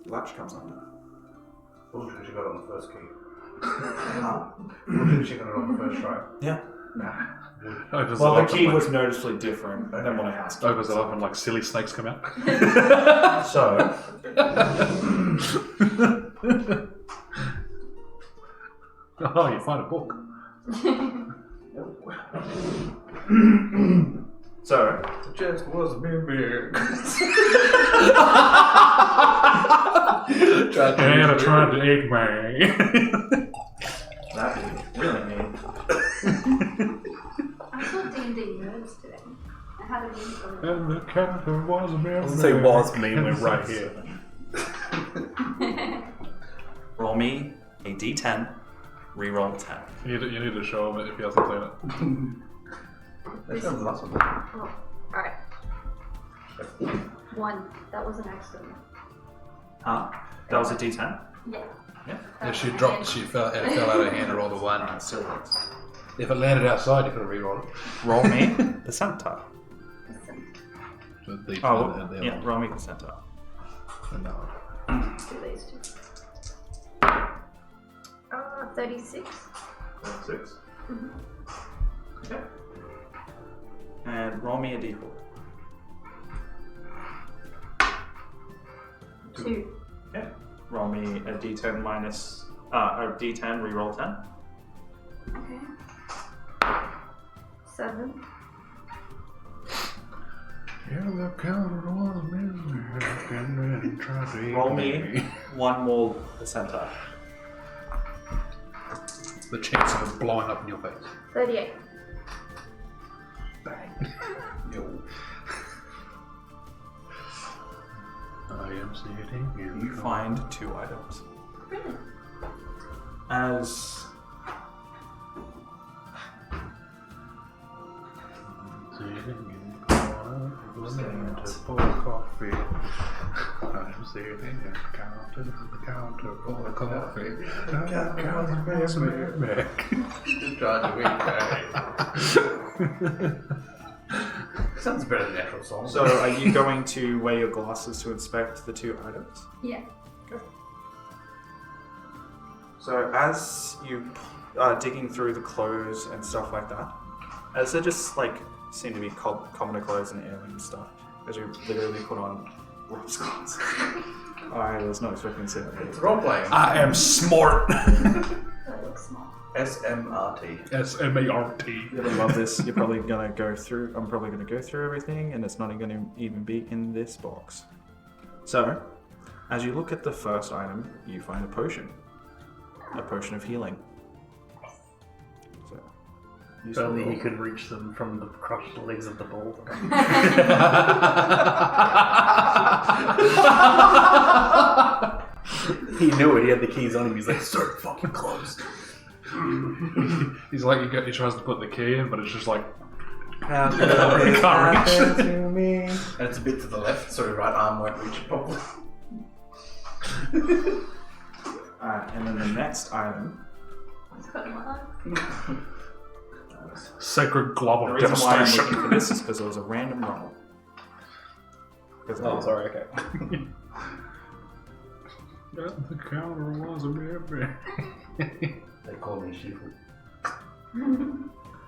latch comes undone. Oh, she got it on the first key. She got it on the first try. Yeah. Opens Well, it the up key and, was noticeably different than what a house key. opens it up and like silly snakes come out. So Oh, you find a book. So It just was big. And I tried to eat me. that'd be really mean. I saw D&D nerds today. I had a meeting for And the character was a man. Say was me, we're right here. Roll me a d10, reroll 10. You need to show him it if he hasn't played it. That sounds awesome. Oh, alright. 1. That was an accident. Huh? That was a d10? Yeah. Yeah, she dropped, she fell out of hand and rolled a 1. Still works. If it landed outside, you could have re-rolled it. Roll me percentile. So the, Oh, the yeah, roll me percentile. No. Do these two. 36. 6. Mm-hmm. Okay. And roll me a d4. 2. Okay. Roll me a d10 minus, a d10, reroll 10. Okay. 7. Yeah, the counter was and tried to eat Roll me one more percentile. The chance of it blowing up in your face. 38. Yo. I am sitting in You find 2 items. Brilliant. As sitting in the corner, listening to pour coffee. I'm sitting at the counter for coffee. Sounds better than the actual song. so, are you going to wear your glasses to inspect the 2 items? Yeah. So, as you are digging through the clothes and stuff like that, as they just like seem to be commoner clothes and alien stuff, as you literally put on Rob's glasses. I was not expecting to see that. It's role playing. I am smart. That looks small. SMRT. SMART. You're gonna love this. You're probably gonna go through. I'm probably gonna go through everything, and it's not going to even be in this box. So, as you look at the first item, you find a potion of healing. So, If only he could reach them from the crushed legs of the bull. He knew it. He had the keys on him. He's like, so fucking close. He's like, he tries to put the key in, but it's just like, How could it happen to me? And it's a bit to the left, so the right arm won't reach it properly. Alright, and then the next item. It's got marks. sacred glove The of reason why I'm devastation. looking for this is because it was a random roll. Oh, sorry, okay. The counter was a baby. They call me Shifu.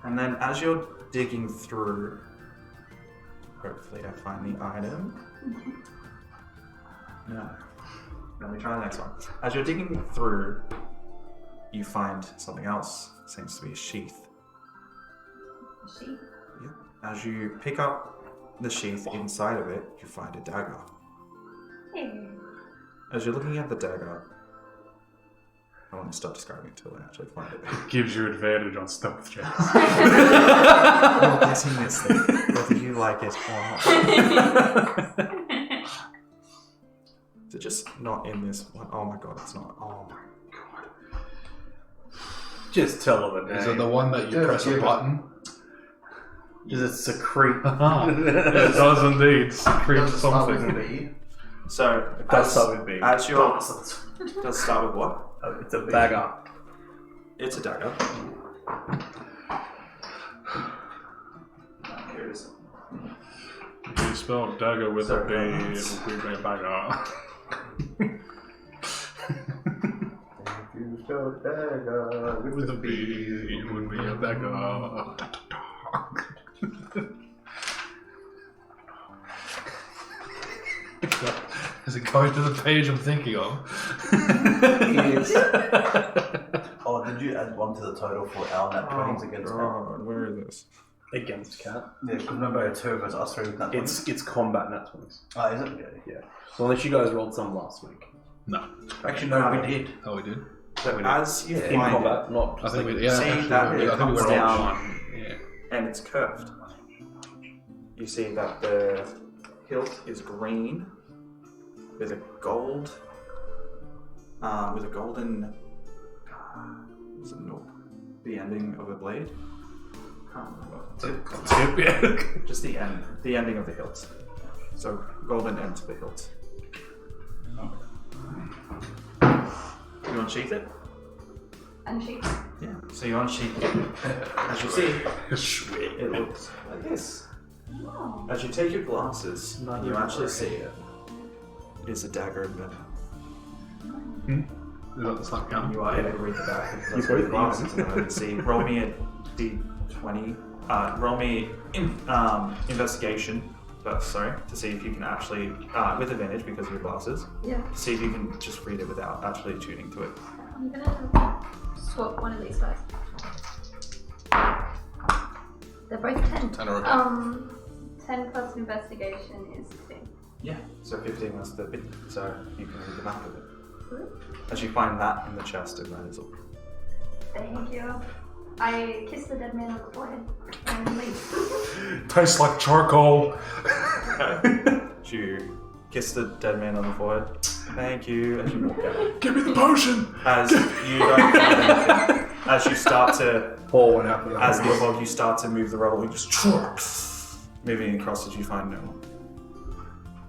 And then as you're digging through, hopefully I find the item. No. Let me try the next one. As you're digging through, you find something else. It seems to be a sheath. Sheep. Yep. As you pick up the sheath inside of it, you find a dagger. Hey. As you're looking at the dagger, I want to start describing it until I actually find it. Gives you advantage on stealth checks. You're guessing this thing, whether you like it or not. Is it just not in this one? Oh my god, it's not. Oh my god. Just tell her the name. Is it the one that you press a button? Does it secrete? It does indeed. Secrete Does it start with something. a B? So, It does start with B. as your does start with what? Oh, it's a dagger. It's a dagger. Here it is. If you spell dagger with a B, it will be a bagger. If you spell dagger With a B, it would be a dagger. Is it going to the page I'm thinking of? Oh, did you add one to the total for our nat 20s against Cat? God, where is this? Against cat. Yeah, because remember two of us, us three with nat 20s. It's combat nat 20s. Oh, is it? Yeah. So unless you guys rolled some last week. No. Actually, no, we did. Oh, we did? So as you Yeah. In find combat, not I just think like... we, yeah, see actually, that I it think we comes went down. on one. Yeah. it, and it's curved. You see that the hilt is green with a golden. Is it nope? The ending of a blade. Can't remember. Tip, yeah. Just the ending of the hilt. So golden end to the hilt. You unsheath it? Unsheath. Yeah. So you unsheath it. As you see, Sweet. it looks like this. Oh. As you take your glasses, you actually see it. It is a dagger and venom. Is that the slap gun? You are able to read the back of You the both glasses and you see. Roll me a d20. Roll me investigation first, sorry, to see if you can actually, with advantage because of your glasses, Yeah. see if you can just read it without actually tuning to it. I'm gonna swap one of these guys. They're both 10. 10 or a 10 plus investigation is 15. Yeah. So 15 was the bit, so you can read the back of it. As you find that in the chest, and that is all. Thank you. I kiss the dead man on the forehead and leave. Tastes like charcoal. You kiss the dead man on the forehead. Thank you. As you walk out. Give me the potion. As you don't find anything, as you start to, Pour one out for as the above, you start to move the rubble, you just moving across as you find no one.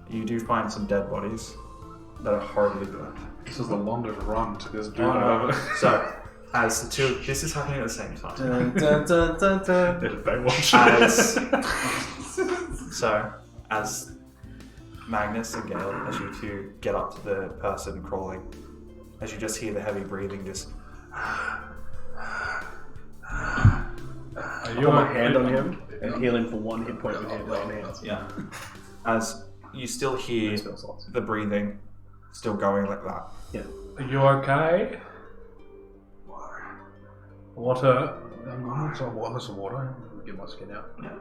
You do find some dead bodies that are horribly burnt. This is the longest run to this dude. Oh, no. So, as the two, this is happening at the same time. As Magnus and Gale, as you two get up to the person crawling, as you just hear the heavy breathing, just Are Put my hand on him and heal him for 1 hit point with hand laying hands. yeah. As you still hear Spell slots. the breathing, still going like that. Are you okay? Water. Some water. Get my skin out. Yeah.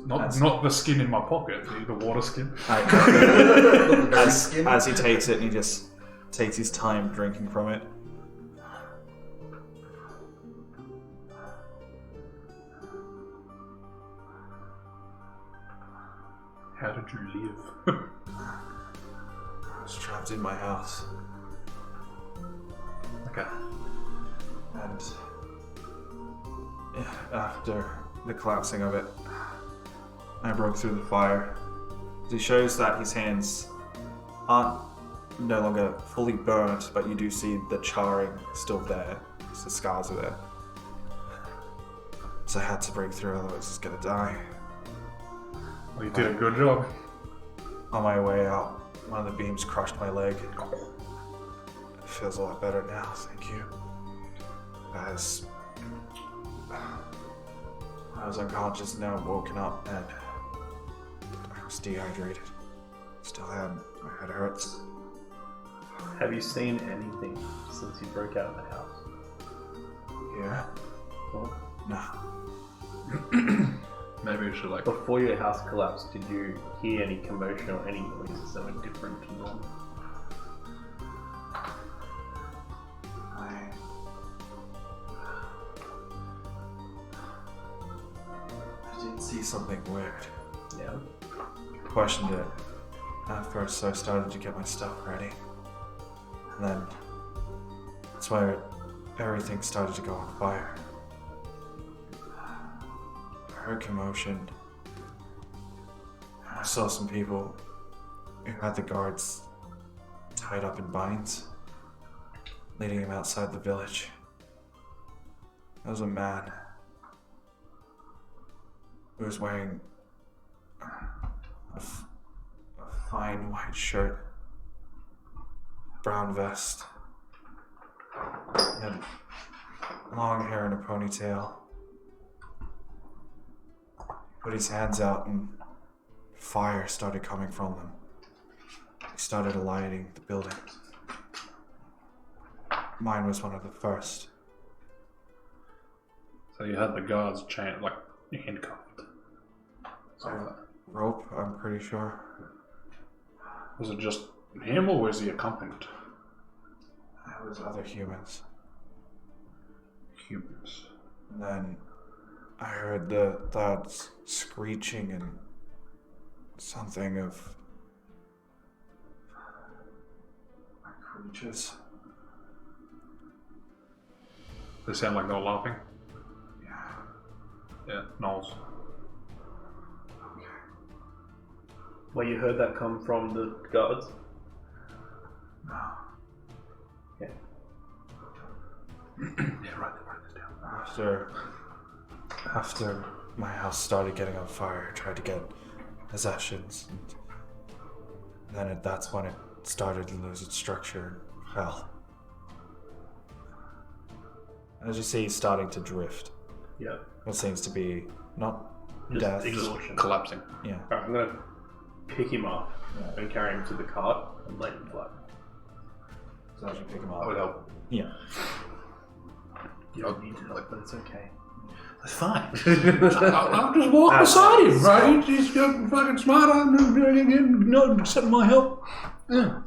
Not the skin in my pocket, the water skin. As he takes it, and he just takes his time drinking from it. How did you live? I was trapped in my house, Okay. and after the collapsing of it, I broke through the fire. He shows that his hands aren't no longer fully burnt, but you do see the charring still there. The scars are there. So I had to break through, otherwise I was gonna die. Well, you did a good job. On my way out, one of the beams crushed my leg. It feels a lot better now, thank you. As I was unconscious, now woken up, and I was dehydrated. Still had my head hurts. Have you seen anything since you broke out of the house? Yeah? Well, No. Maybe we should like. before your house collapsed, did you hear any commotion or any noises that were different to normal? I did see something weird. Yeah. Questioned it at first, so I started to get my stuff ready. And then that's where everything started to go on fire. I heard commotion. I saw some people who had the guards tied up in binds, leading them outside the village. There was a man who was wearing a fine white shirt, brown vest, he had long hair and a ponytail. Put his hands out and fire started coming from them. He started lighting the building. Mine was one of the first. So you had the guards chained, like handcuffed. So Rope, I'm pretty sure. was it just him, or was he accompanied? It was other humans. Humans. And then I heard the screeching and something of creatures. They sound like they were laughing. Yeah. Yeah, gnolls. Well, you heard that come from the guards? No. Yeah. Yeah, write this down. After my house started getting on fire, I tried to get possessions, and then that's when it started to lose its structure and fell. As you see, it's starting to drift. Yeah. What seems to be not Just death. exhaustion. Collapsing. Yeah. Alright, I'm gonna pick him up and carry him to the cart and lay him flat. So as you pick him That would up. help. Yeah. You don't need to help, but it's okay. That's fine. I'll just walk beside him, right? He's fucking smart and not accepting my help. Yeah.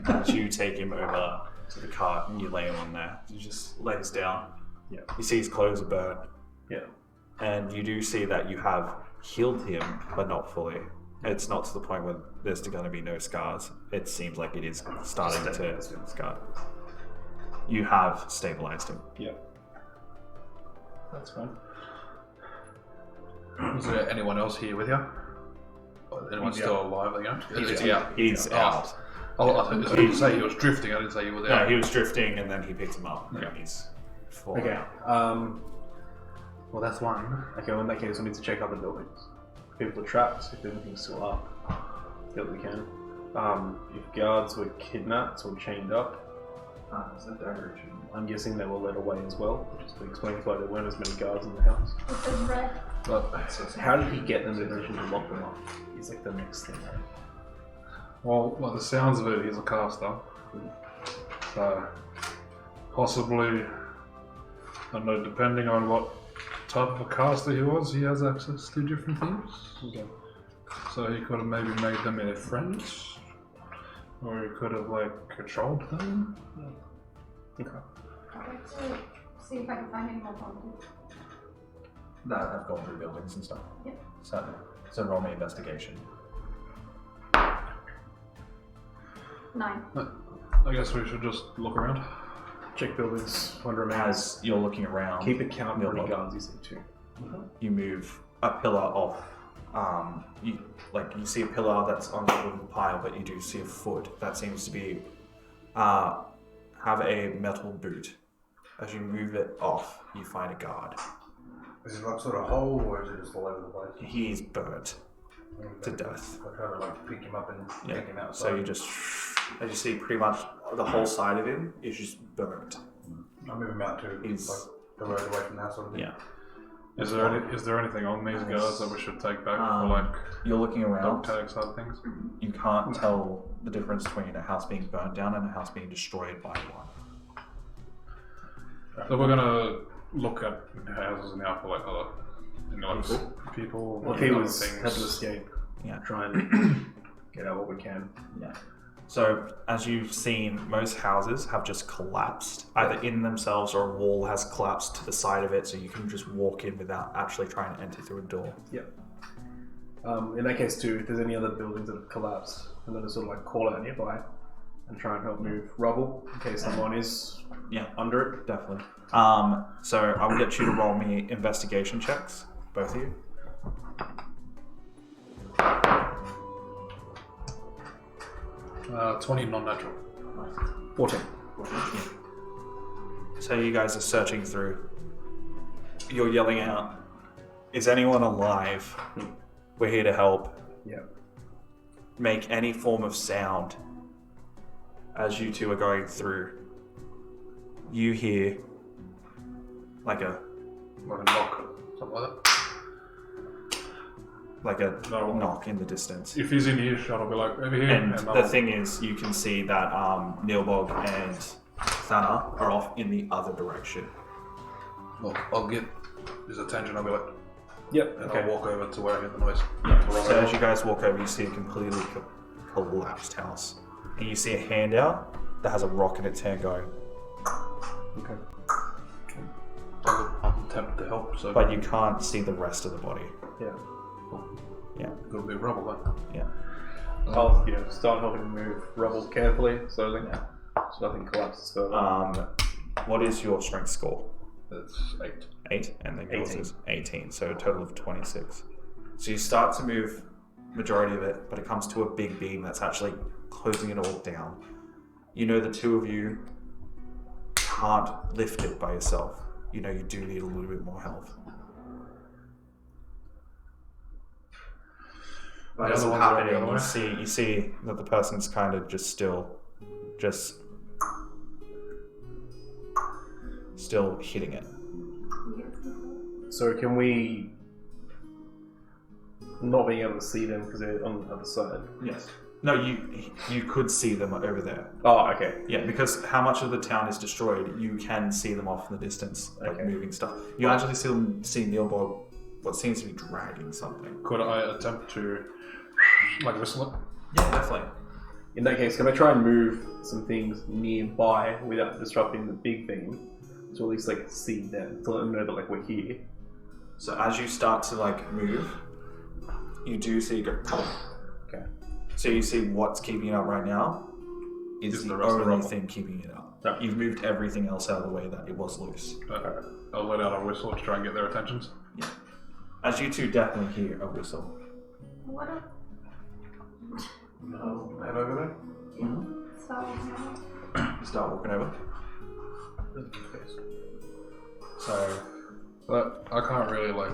As you take him over to the cart and you lay him on there, he just lays down. Yeah. You see his clothes are burnt, Yeah. and you do see that you have healed him, but not fully. It's not to the point where there's going to be no scars. It seems like it is starting to scar. You have stabilized him. Yeah. That's fine. Is there anyone else here with you? Or anyone He's still alive? You know? He's out. He's out. Oh, I didn't say he was drifting. I didn't say you were there. No, he was drifting, and then he picked him up. Yeah. And he's fallen Okay. out. Well, that's one. Okay, well, in that case, we need to check other buildings. If people are trapped, if anything's still up, do what we can. If guards were kidnapped or chained up, Is that direction? I'm guessing they were led away as well, which explains why there weren't as many guards in the house. It says red. But, How did he get them the position to lock them up? Is like the next thing, right? well, by the sounds of it, he's a caster. So, possibly I know depending on what type of a caster he was, he has access to different things. Okay. So he could have maybe made them their friends, or he could have like controlled them. Okay. I'd like to see if I can find any more bombs. That have gone through buildings and stuff. Yep. So roll me investigation. 9. I guess we should just look around. Check buildings, wander around. As you're looking around, Keep it count for any Nilbog. guards you see too. You move a pillar off. You see a pillar that's on top of the pile, but you do see a foot that seems to be have a metal boot. As you move it off, you find a guard. Is it like sort of whole, or is it just all over the place? He's burnt to death. I try to like pick him up and take him outside. So you just, as you see, pretty much the whole side of him is just burnt. I move him out to He's- like the road away from the house sort of thing. Yeah. Is there anything on these guards that we should take back for like You're looking dog around. tag side things? You can't tell the difference between a house being burnt down and a house being destroyed by one. So we're gonna look at houses in the upper like other people. Well, if he other was had to escape, Yeah. try and get out what we can. Yeah. So, as you've seen, most houses have just collapsed, either in themselves or a wall has collapsed to the side of it, so you can just walk in without actually trying to enter through a door. In that case too, if there's any other buildings that have collapsed, I'm going to sort of like call out nearby and try and help move rubble in case someone is under it. Definitely. So, I will get you to roll me investigation checks, both of you. 20 non-natural. 14. So, you guys are searching through. You're yelling out, "Is anyone alive? We're here to help." Yeah. Make any form of sound. As you two are going through, you hear like a knock, something like that. No. knock in the distance. If he's in earshot, I'll be like, over here. And I'll- the thing is, you can see that Nilbog and Thana are off in the other direction. Well, I'll get his attention, I'll be like, Yep. and Okay. I'll walk over to where I hear the noise. So as you guys walk over, you see a completely collapsed house. And you see a hand out that has a rock in its hand going, Okay. I'll attempt to help, so but you can't see the rest of the body. Yeah. Yeah. got a bit of rubble then. Yeah. I'll start helping him move rubble carefully so nothing collapses further. What is your strength score? That's 8. 8, and then yours 18. is 18, so a total of 26. So you start to move majority of it, but it comes to a big beam that's actually closing it all down. You know the two of you can't lift it by yourself. You know you do need a little bit more help. But as The it's other one's going the happening, other way. you see that the person's kind of just still hitting it. So can we not being able to see them because they're on the other side? Yes. No, you could see them over there. Oh, okay. Yeah, because how much of the town is destroyed, you can see them off in the distance, like Okay. moving stuff. You actually see Neilbog, what seems to be dragging something. Could I attempt to, like, whistle it? Yeah, definitely. In that case, can I try and move some things nearby without disrupting the big beam? To at least like see them, to let them know that like we're here. So as you start to like move, you do see it go. Okay. So you see what's keeping it up right now is the rest of the only rubble. thing keeping it up. Right. You've moved everything else out of the way that it was loose. I'll let out a whistle to try and get their attentions. Yeah. As you two definitely hear a whistle. What up? Head over there. So, Start walking over. So But I can't really, like,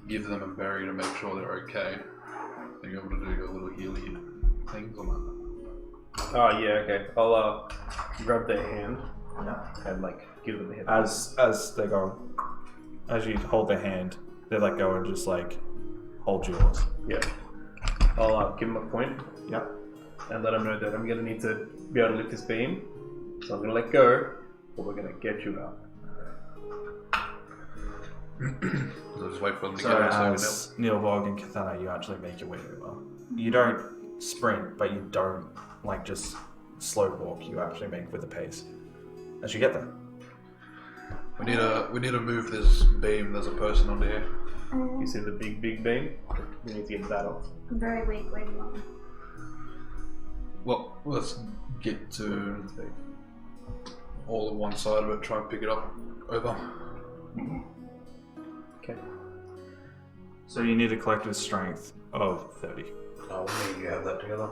give them a berry to make sure they're okay. Are you able to do a little healy things on that? Oh yeah, okay. I'll grab their hand yeah. and like give them a hit. As they go, as you hold their hand, they let go and just like hold yours. Yeah. I'll give them a point. Yep. And let them know that I'm gonna need to be able to lift this beam. So I'm gonna let go, or we're gonna get you out. So just wait for them to So get out. as Neilborg and Kathana, you actually make your way over. You don't sprint, but you don't like just slow walk. You actually make with a pace as you get there. We need to move this beam. There's a person under here. You see the big beam? We need to get that off. I'm very weak. Where do you want me? Well, let's get to all of one side of it. Try and pick it up over. Okay. So you need a collective strength of 30. Oh, me and you have that together.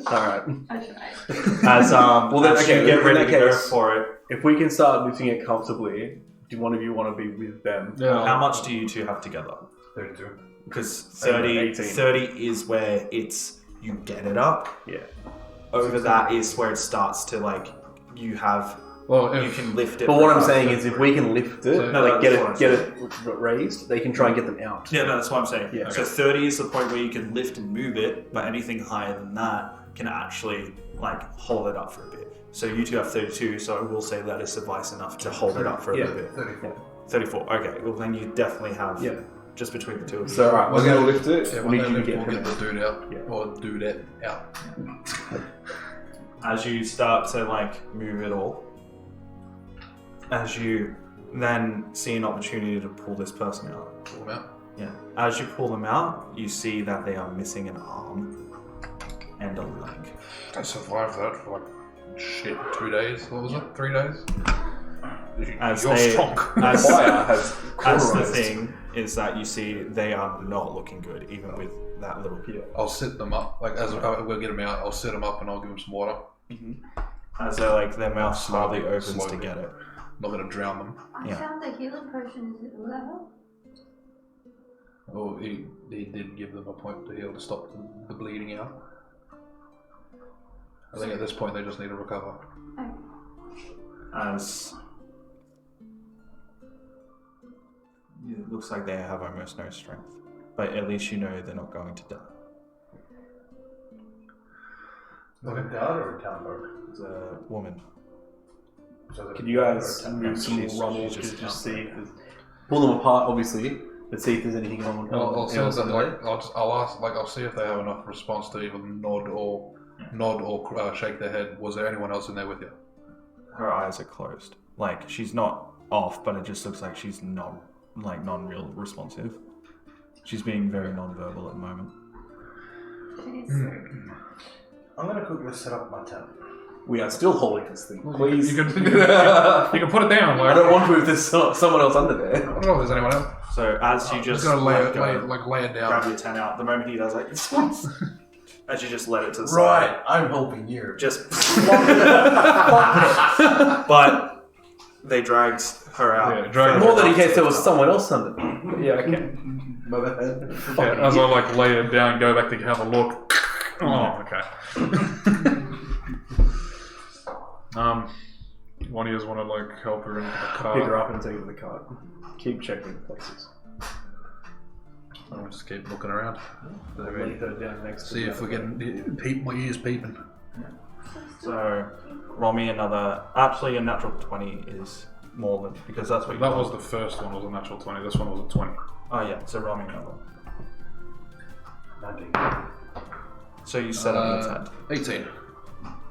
Alright. I tried. As Well, then, as okay, you get in ready that to go case- for it. If we can start lifting it comfortably, do one of you want to be with them? Yeah. How much do you two have together? 32. Because 30 18. is where it's you get it up. Yeah. Over that is where it starts to like you have Well, you can lift it. But what I'm regardless. saying is, if we can lift it, No, like that's get what it raised, they can try and get them out. Yeah, no, that's what I'm saying. Yeah. So 30 is the point where you can lift and move it, but anything higher than that can actually like hold it up for a bit. So you two have 32, so I will say that is suffice enough to hold it up for a Yeah. little bit. 34. 34. Okay, well then you definitely have Yeah. just between the two of you. So, alright, we're going to lift it. Yeah, we need we'll you to get get the dude out. Yeah. Or dudette out. As you start to like move it all, as you then see an opportunity to pull this person out. Pull him out. Yeah. As you pull them out, you see that they are missing an arm and a leg. I survived that for like 2 days. What was it? 3 days? As You're they- strong. As, Fire has as the cauterized. thing is that you see they are not looking good, even with that little. I'll sit them up. Like as we'll get them out, I'll sit them up and I'll give them some water. As they're like their mouth slowly opens to slowly. get it. I'm not gonna drown them. I Yeah. found the healing potion. Will that help? Oh, he did give them a point to heal to stop the bleeding out. I think at this point they just need to recover. Oh. As it looks like they have almost no strength, but at least you know they're not going to die. Like a guard or a town folk? It's a woman. So Can you guys move some She's rubble just to just out see if there's... Pull them apart, obviously, but see if there's anything on I'll see else if on they- the way. I'll see if they have enough response to even nod or shake their head. Was there anyone else in there with you? Her eyes are closed. Like she's not off, but it just looks like she's not non-real responsive. She's being very non-verbal at the moment. I'm gonna quickly set up my tent. We are still holding this thing. Please. You can put it down. Like, I don't want to if there's someone else under there. I don't know if there's anyone else. So as you I'm just gonna let lay it down. grab your tent out, the moment he does like as you just let it to the Right, side, I'm helping you. just but they dragged her out. Yeah, dragged further More than in up case to there the was top. someone else under there. Yeah, okay. My bad. Yeah, as I lay it down, go back to have a look. Oh, okay. One of you want to help her into the car. Pick her up and take her to the cart. Keep checking places. I'll just keep looking around. Lay her down next to See the if we other can peep my ears peeping. So roll me another. Actually, a natural 20 is more than because that's what you That rolled. was the first one. Was a natural 20. This one was a 20. Oh yeah. So roll me another. 19. So you set up your tent. 18.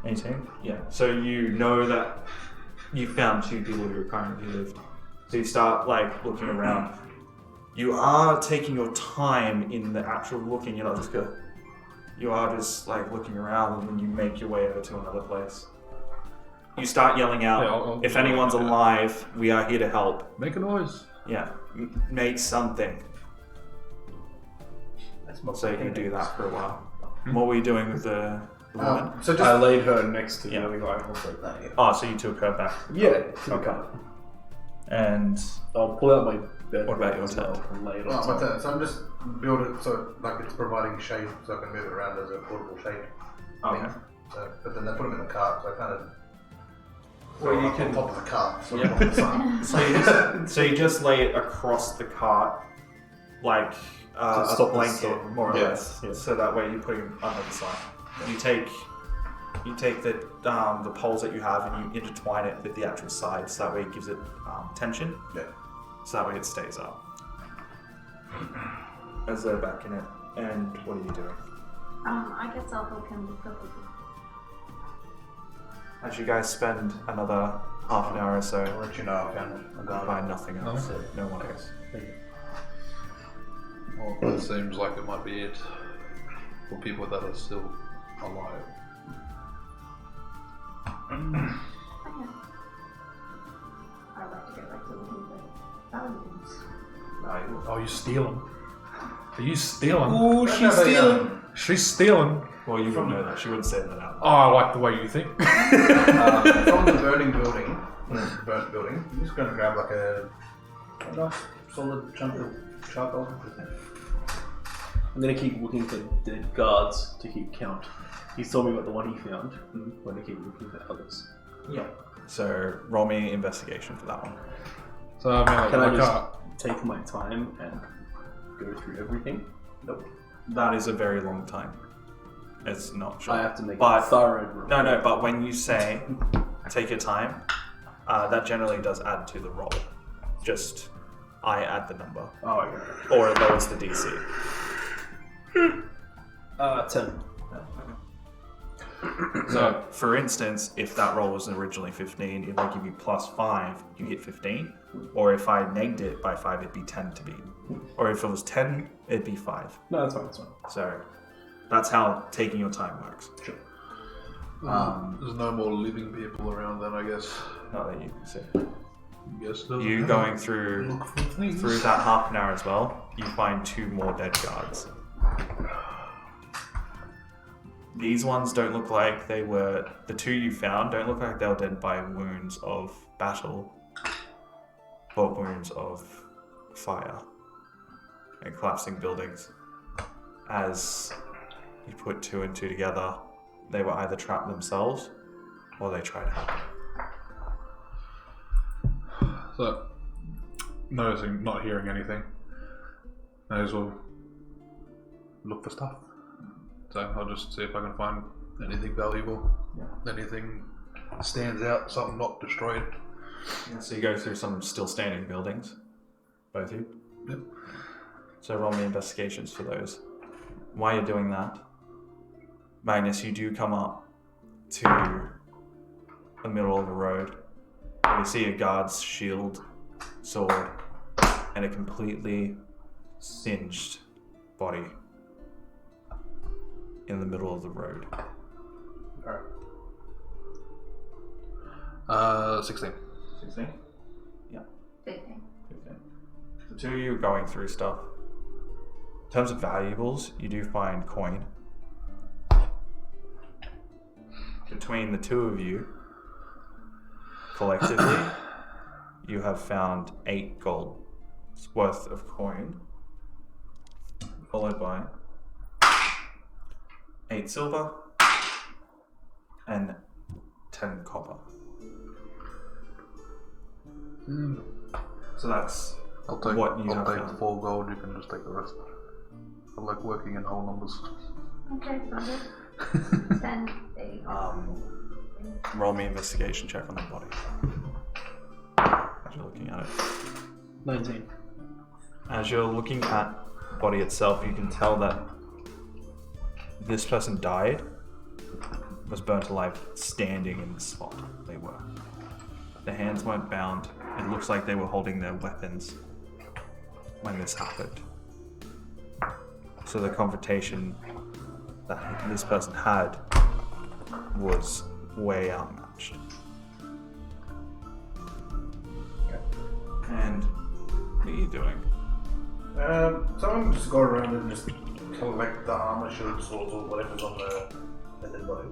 18? Yeah. So you know that you found two people who are currently lived. So you start looking around. You are taking your time in the actual looking, you're not just go. You are just looking around and then you make your way over to another place. You start yelling out, Yeah, I'll if anyone's alive, we are here to help. Make a noise. Yeah. Make something. So you can do that for a while. What were you doing with the woman? So I just laid her next to Yeah. the other guy. Oh, so you took her back. Yeah, to the cart. And I'll pull out my bed. What about your as well tent? and lay it oh, on my top. tent. So I'm just building so it's providing shade, so I can move it around as a portable shade. okay. So, but then they put them in the cart, so I kind of. Well, you on can- top of the cart. So Yeah. on the side. So you just lay it across the cart, like To a stop the blanket, storm. more or Yeah. less. So that way you put him under the side. You take You take the poles that you have and you intertwine it with the actual sides. So that way it gives it tension. Yeah. So that way it stays up. As they're back in it. And what are you doing? I guess I'll help him with the hook. As you guys spend another half an hour or so, I'll let you know I found it. you find nothing else. No one else. Well, it seems like it might be it for people that are still alive. Okay. I'd like to go back to looking for valuables. Oh, you stealing? Are you stealing? Ooh, she's stealing. She's stealing. Well, you wouldn't know that. She wouldn't say that out. Oh, I like the way you think. From the burning building, burnt building, I'm just going to grab like a nice solid chunk of charcoal. I'm gonna keep looking for dead guards to keep count. He's told me about the one he found. I'm gonna keep looking for others. Yeah. So roll me investigation for that one. So I mean, Can I like, just take my time and go through everything? Nope. That is a very long time. It's not sure. I have to make But- a thorough report. No, but when you say take your time, that generally does add to the roll. Just I add the number. Oh, I got it. Or it lowers the DC. 10. So, for instance, if that roll was originally 15, if I give you plus 5, you get 15. Or if I negged it by 5, it'd be 10 to beat. Or if it was 10, it'd be 5. No, that's fine, that's fine. So, that's how taking your time works. Sure. there's no more living people around then, I guess. Not that you can see. Yes, You going through look for things. through that half an hour as well, you find 2 more dead guards. These ones don't look like they were, the 2 you found don't look like they were dead by wounds of battle, but wounds of fire and collapsing buildings. As you put 2 and 2 together, they were either trapped themselves or they tried help. So, noticing, not hearing anything, may as well look for stuff. So I'll just see if I can find anything valuable. Yeah. Anything stands out, something not destroyed. Yeah, so you go through some still standing buildings, both of you. Yep. So roll me investigations for those. While you're doing that, Magnus, you do come up to the middle of the road. And you see a guard's shield, sword, and a completely singed body in the middle of the road. 16. 16? Yeah. 15. 15. The 2 of you are going through stuff. In terms of valuables, you do find coin. Between the 2 of you, collectively, you have found 8 gold worth of coin, followed by 8 silver and 10 copper. So that's I'll take, what you I'll have take found. the 4 gold, you can just take the rest. I like working in whole numbers. Okay, found it. Then they. Roll me investigation check on the body. As you're looking at it. 19. As you're looking at the body itself, you can tell that this person died, was burnt alive, standing in the spot they were. Their hands weren't bound. It looks like they were holding their weapons when this happened. So the confrontation that this person had was way outmatched. And what are you doing? So I'm just go around and just collect the armor, shield, swords, or whatever's on the dead body,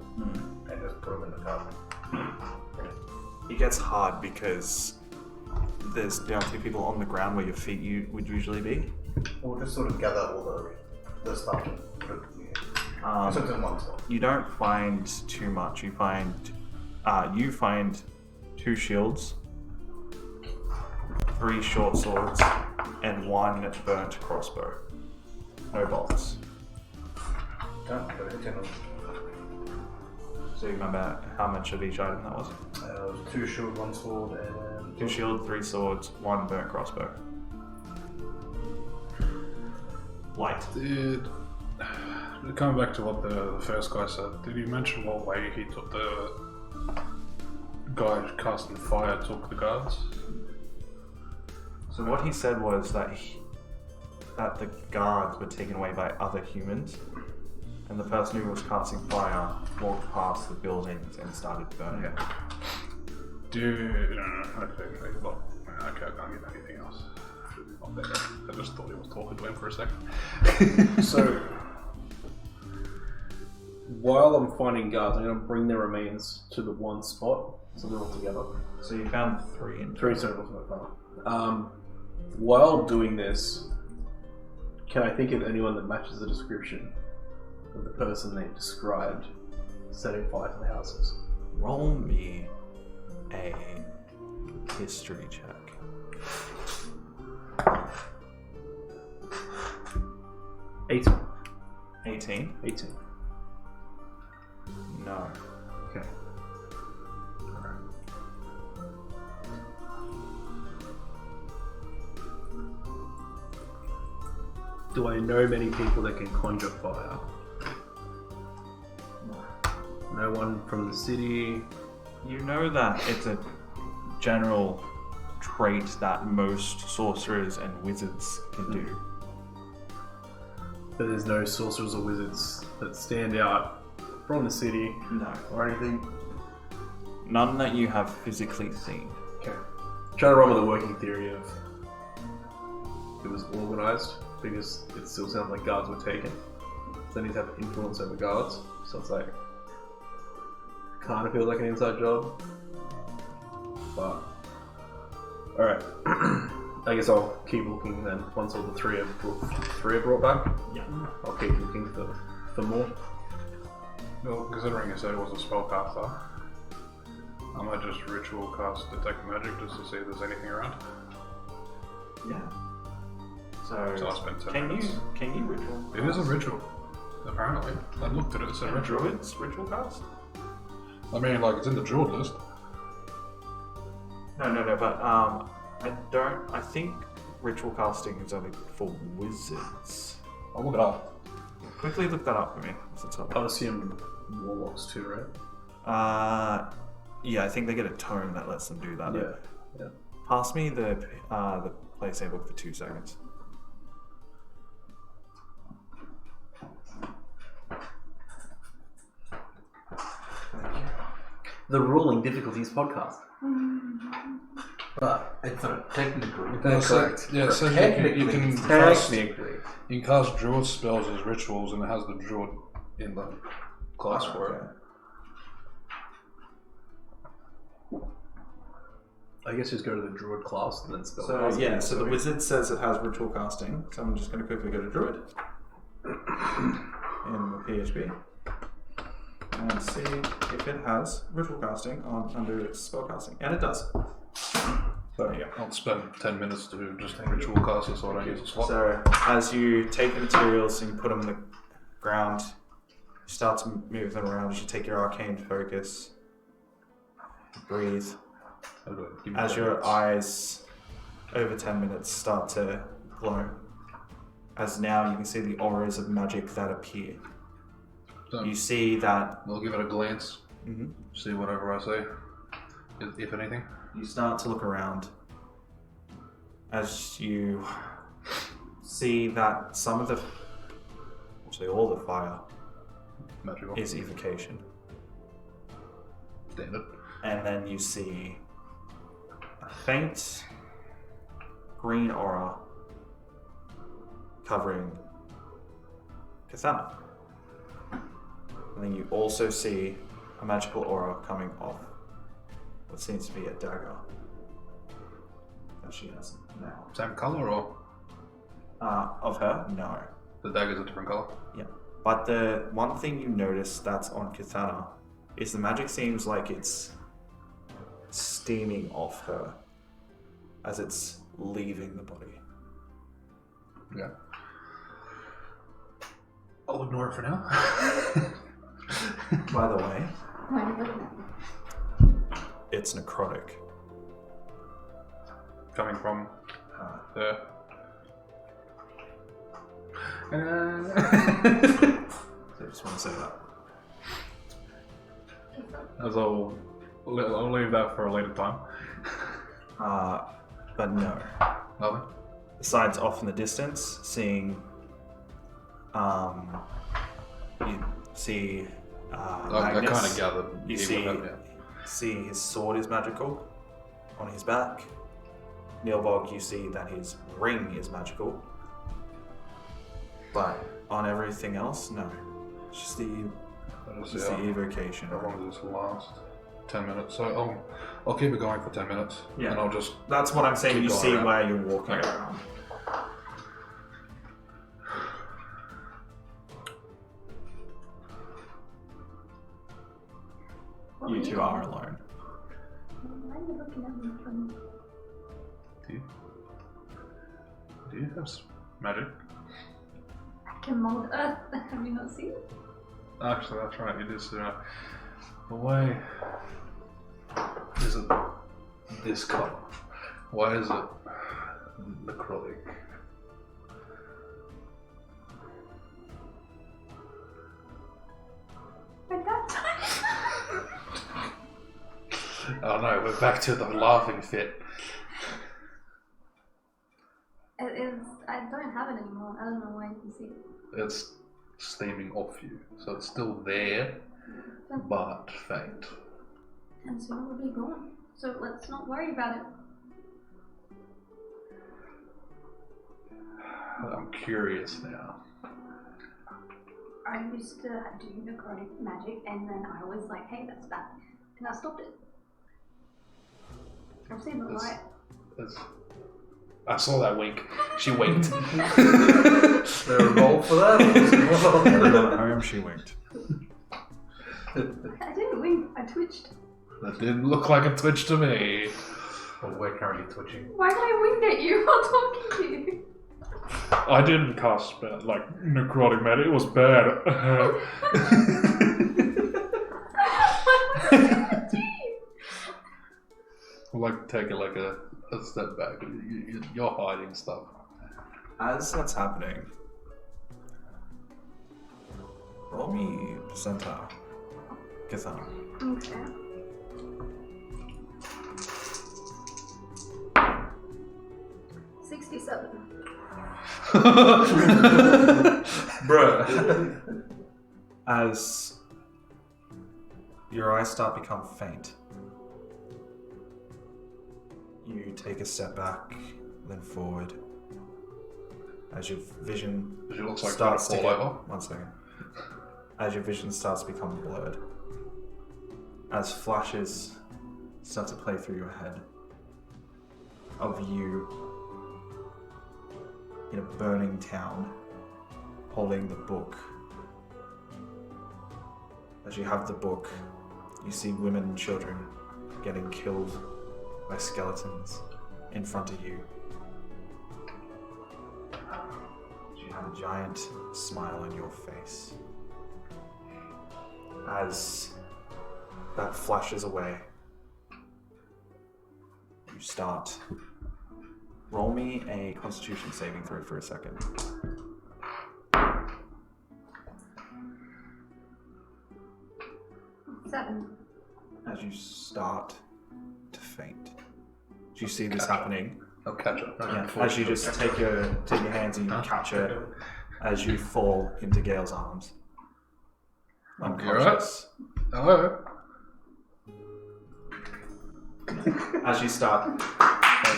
and just put them in the cart. It gets hard because there's the only people on the ground where your feet would usually be. We'll just sort of gather all the stuff and put it just in one spot. You don't find too much. You find 2 shields, 3 short swords, and 1 burnt crossbow. No bolts. Don't put it in. So you remember how much of each item that was? It was 2 shield, 1 sword, and 2 shield, 3 swords, 1 burnt crossbow. Light. Coming back to what the first guy said, did he mention what way he took the guy casting fire took the guards? So what he said was that that the guards were taken away by other humans, and the person who was casting fire walked past the buildings and started burning. Okay, well, okay, I can't get anything else. Not better. I just thought he was talking to him for a second. So, while I'm finding guards, I'm going to bring their remains to the one spot so they're all together. So you found 3 in 3 circles so far. While doing this, can I think of anyone that matches the description of the person they described setting fire to the houses? Roll me a history check. 18. 18? 18. No. Okay. Do I know many people that can conjure fire? No one from the city. You know that it's a general trait that most sorcerers and wizards can do. But there's no sorcerers or wizards that stand out from the city No. or anything. None that you have physically seen. Okay. Trying to run with the working theory of it was organised because it still sounds like guards were taken. So they need to have influence over guards. So it's like kind of feels like an inside job. But alright. I guess I'll keep looking then once all the three are brought back. Yeah. I'll keep looking for more. Well, considering you said it was a spellcaster, I might just ritual cast Detect Magic just to see if there's anything around. Yeah. So I spent 10 can minutes. you ritual? It is a ritual, apparently. I looked at it, it said And ritual. druids ritual cast? I mean, like, it's in the druid list. No, but I think ritual casting is only for wizards. I'll look it up. Quickly look that up for me. Since I'm- I'll assume warlocks too, right? Yeah, I think they get a tome that lets them do that. Yeah. Pass me the play save book for 2 seconds. The Ruling Difficulties podcast. But it's not technically. Yeah, correct. Yeah, so Technically. you can cast druid spells as rituals, and it has the druid in the class for it. I guess just go to the druid class and then spell. So yeah, so the wizard says it has ritual casting. So I'm just going to quickly go to druid in the PHP and see if it has ritual casting under its spell casting, and it does. So yeah. I'll spend 10 minutes to just ritual cast it so I don't use a slot. So as you take the materials and you put them on the ground, you start to move them around. As you take your arcane focus, breathe. As your eyes over 10 minutes start to glow, as now you can see the auras of magic that appear. So You see that we'll give it a glance, see whatever I say, if anything. you start to look around as you see that some of the, actually all the fire Magical. is evocation. Standard. And then you see a faint green aura covering Cathana. And then you also see a magical aura coming off what seems to be a dagger that she has now. Same colour or Of her? No. the dagger's a different colour? Yeah. But the one thing you notice that's on Cathana is the magic seems like it's steaming off her as it's leaving the body. Yeah. I'll ignore it for now. By the way, What are you looking at? It's necrotic. Coming from there. So I just want to say that. As I'll leave that for a later time. But no. Nothing. Besides off in the distance, seeing, you see, I Magnus. kind of gathered. You he see, would have, see his sword is magical on his back. Neilbog, you see that his ring is magical. But on everything else, no. It's just the evocation. How long does this last? 10 minutes. So I'll keep it going for 10 minutes. Yeah. And I'll just. That's what I'm saying. Keep You going see around. where you're walking Okay. around. What You were two are alone. Why are you looking at me from? Do you have magic? I can mold earth. Have you not seen it? Actually, that's right. You did say that. Why is it this color? Why is it necrotic? At that time. Oh no, we're back to the laughing fit. It is. I don't have it anymore. I don't know why you can see it. It's steaming off you, so it's still there, but faint. And soon it will be gone. So let's not worry about it. I'm curious now. I used to do necrotic magic, and then I was like, "Hey, that's bad," and I stopped it. I've seen the light. I saw that wink. She winked. There a roll for that? Everyone at home, she winked. I didn't wink. I twitched. That didn't look like a twitch to me. Well, we're currently twitching. Why did I wink at you while talking to you? I didn't cast necrotic magic. It was bad. I'd like to take it like a step back. You're hiding stuff. As that's happening, roll me percentile. Katana. Okay. Bruh. As your eyes start to become faint, you take a step back, then forward. As your vision It looks like starts to fall get... over. 1 second. As your vision starts to become blurred, as flashes start to play through your head of you in a burning town, holding the book. As you have the book, you see women and children getting killed by skeletons in front of you. You have a giant smile on your face. As that flashes away, you start. Roll me a Constitution saving throw for a second. 7. As you start to faint, do you see this happening? I'll catch up. Yeah. As you just take your hands and you catch her as you fall into Gale's arms, unconscious. Hello. As you start,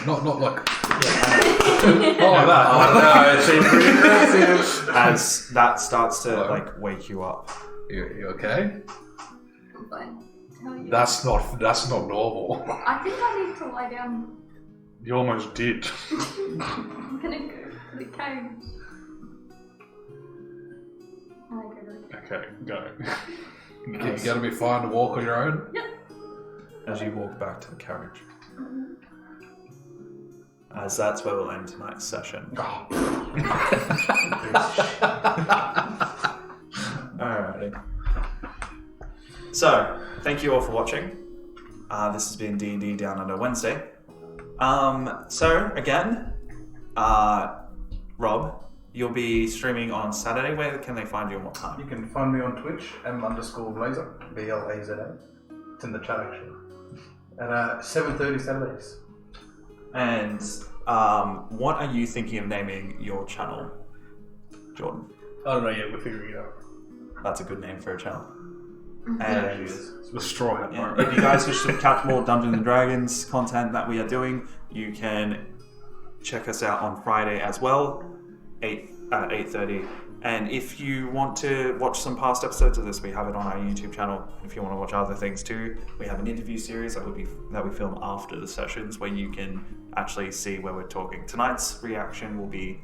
Not like. oh, that. Oh no, it seemed pretty aggressive. As that starts to Hello. like wake you up. You okay? I'm fine. How are you? That's not normal. I think I need to lie down. You almost did. I'm gonna go to the cage. I go to the cage. Okay, go. You gotta be fine to walk on your own. Yep. As you walk back to the carriage. As that's where we'll end tonight's session. Alrighty. So, thank you all for watching. This has been D&D Down Under Wednesday. So again, Rob, you'll be streaming on Saturday. Where can they find you and what time? You can find me on Twitch, m_blazer, BLAZA. It's in the chat actually. At 7:30 Saturdays. And what are you thinking of naming your channel, Jordan? I don't know yet. We're figuring it out. That's a good name for a channel. And It's the straw hat yeah, moment. if you guys wish to catch more Dungeons and Dragons content that we are doing, you can check us out on Friday as well, at 8:30. And if you want to watch some past episodes of this, we have it on our YouTube channel. If you want to watch other things too, we have an interview series that we film after the sessions, where you can actually see where we're talking. Tonight's reaction will be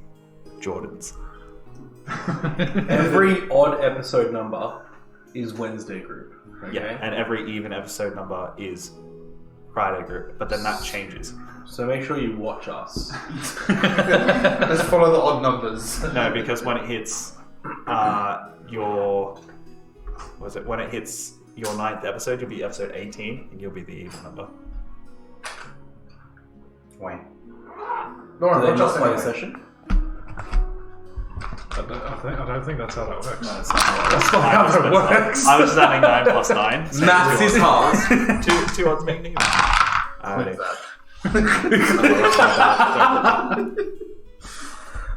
Jordan's. Every odd episode number is Wednesday group. Okay? Yeah, and every even episode number is Friday group, but then that changes. So make sure you watch us. Let's follow the odd numbers. No, because when it hits when it hits your 9th episode, you'll be episode 18, and you'll be the even number. Wait. Do Alright, they watch not us play a anyway. session? I don't think that's how that works. No, it's not. That's not how it works. I was just adding 9 plus 9. So Maths is hard. two odds make me. Alrighty.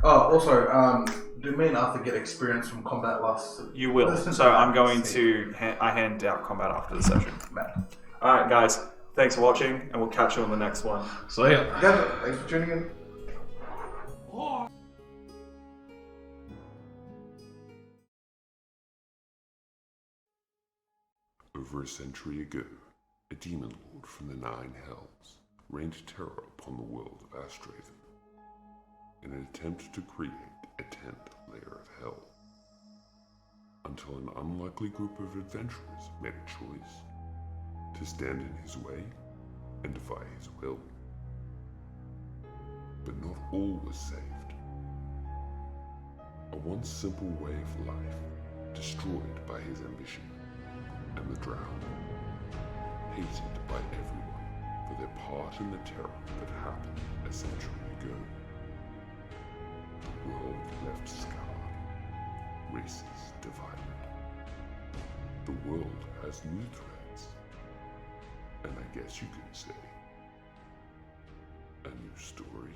Oh, also, do me and Arthur get experience from combat last? You will. So I'm going to I hand out combat after the session. Alright, guys. Thanks for watching, and we'll catch you on the next one. So yeah. Yeah, thanks for tuning in. Over a century ago, a demon lord from the Nine Hells rained terror upon the world of Astrathan in an attempt to create a 10th layer of hell, until an unlikely group of adventurers made a choice to stand in his way and defy his will. But not all was saved. A once simple way of life destroyed by his ambition, and the drowned, hated by everyone for their part in the terror that happened a century ago. The world left scarred, races divided. The world has new threats, and I guess you could say, a new story.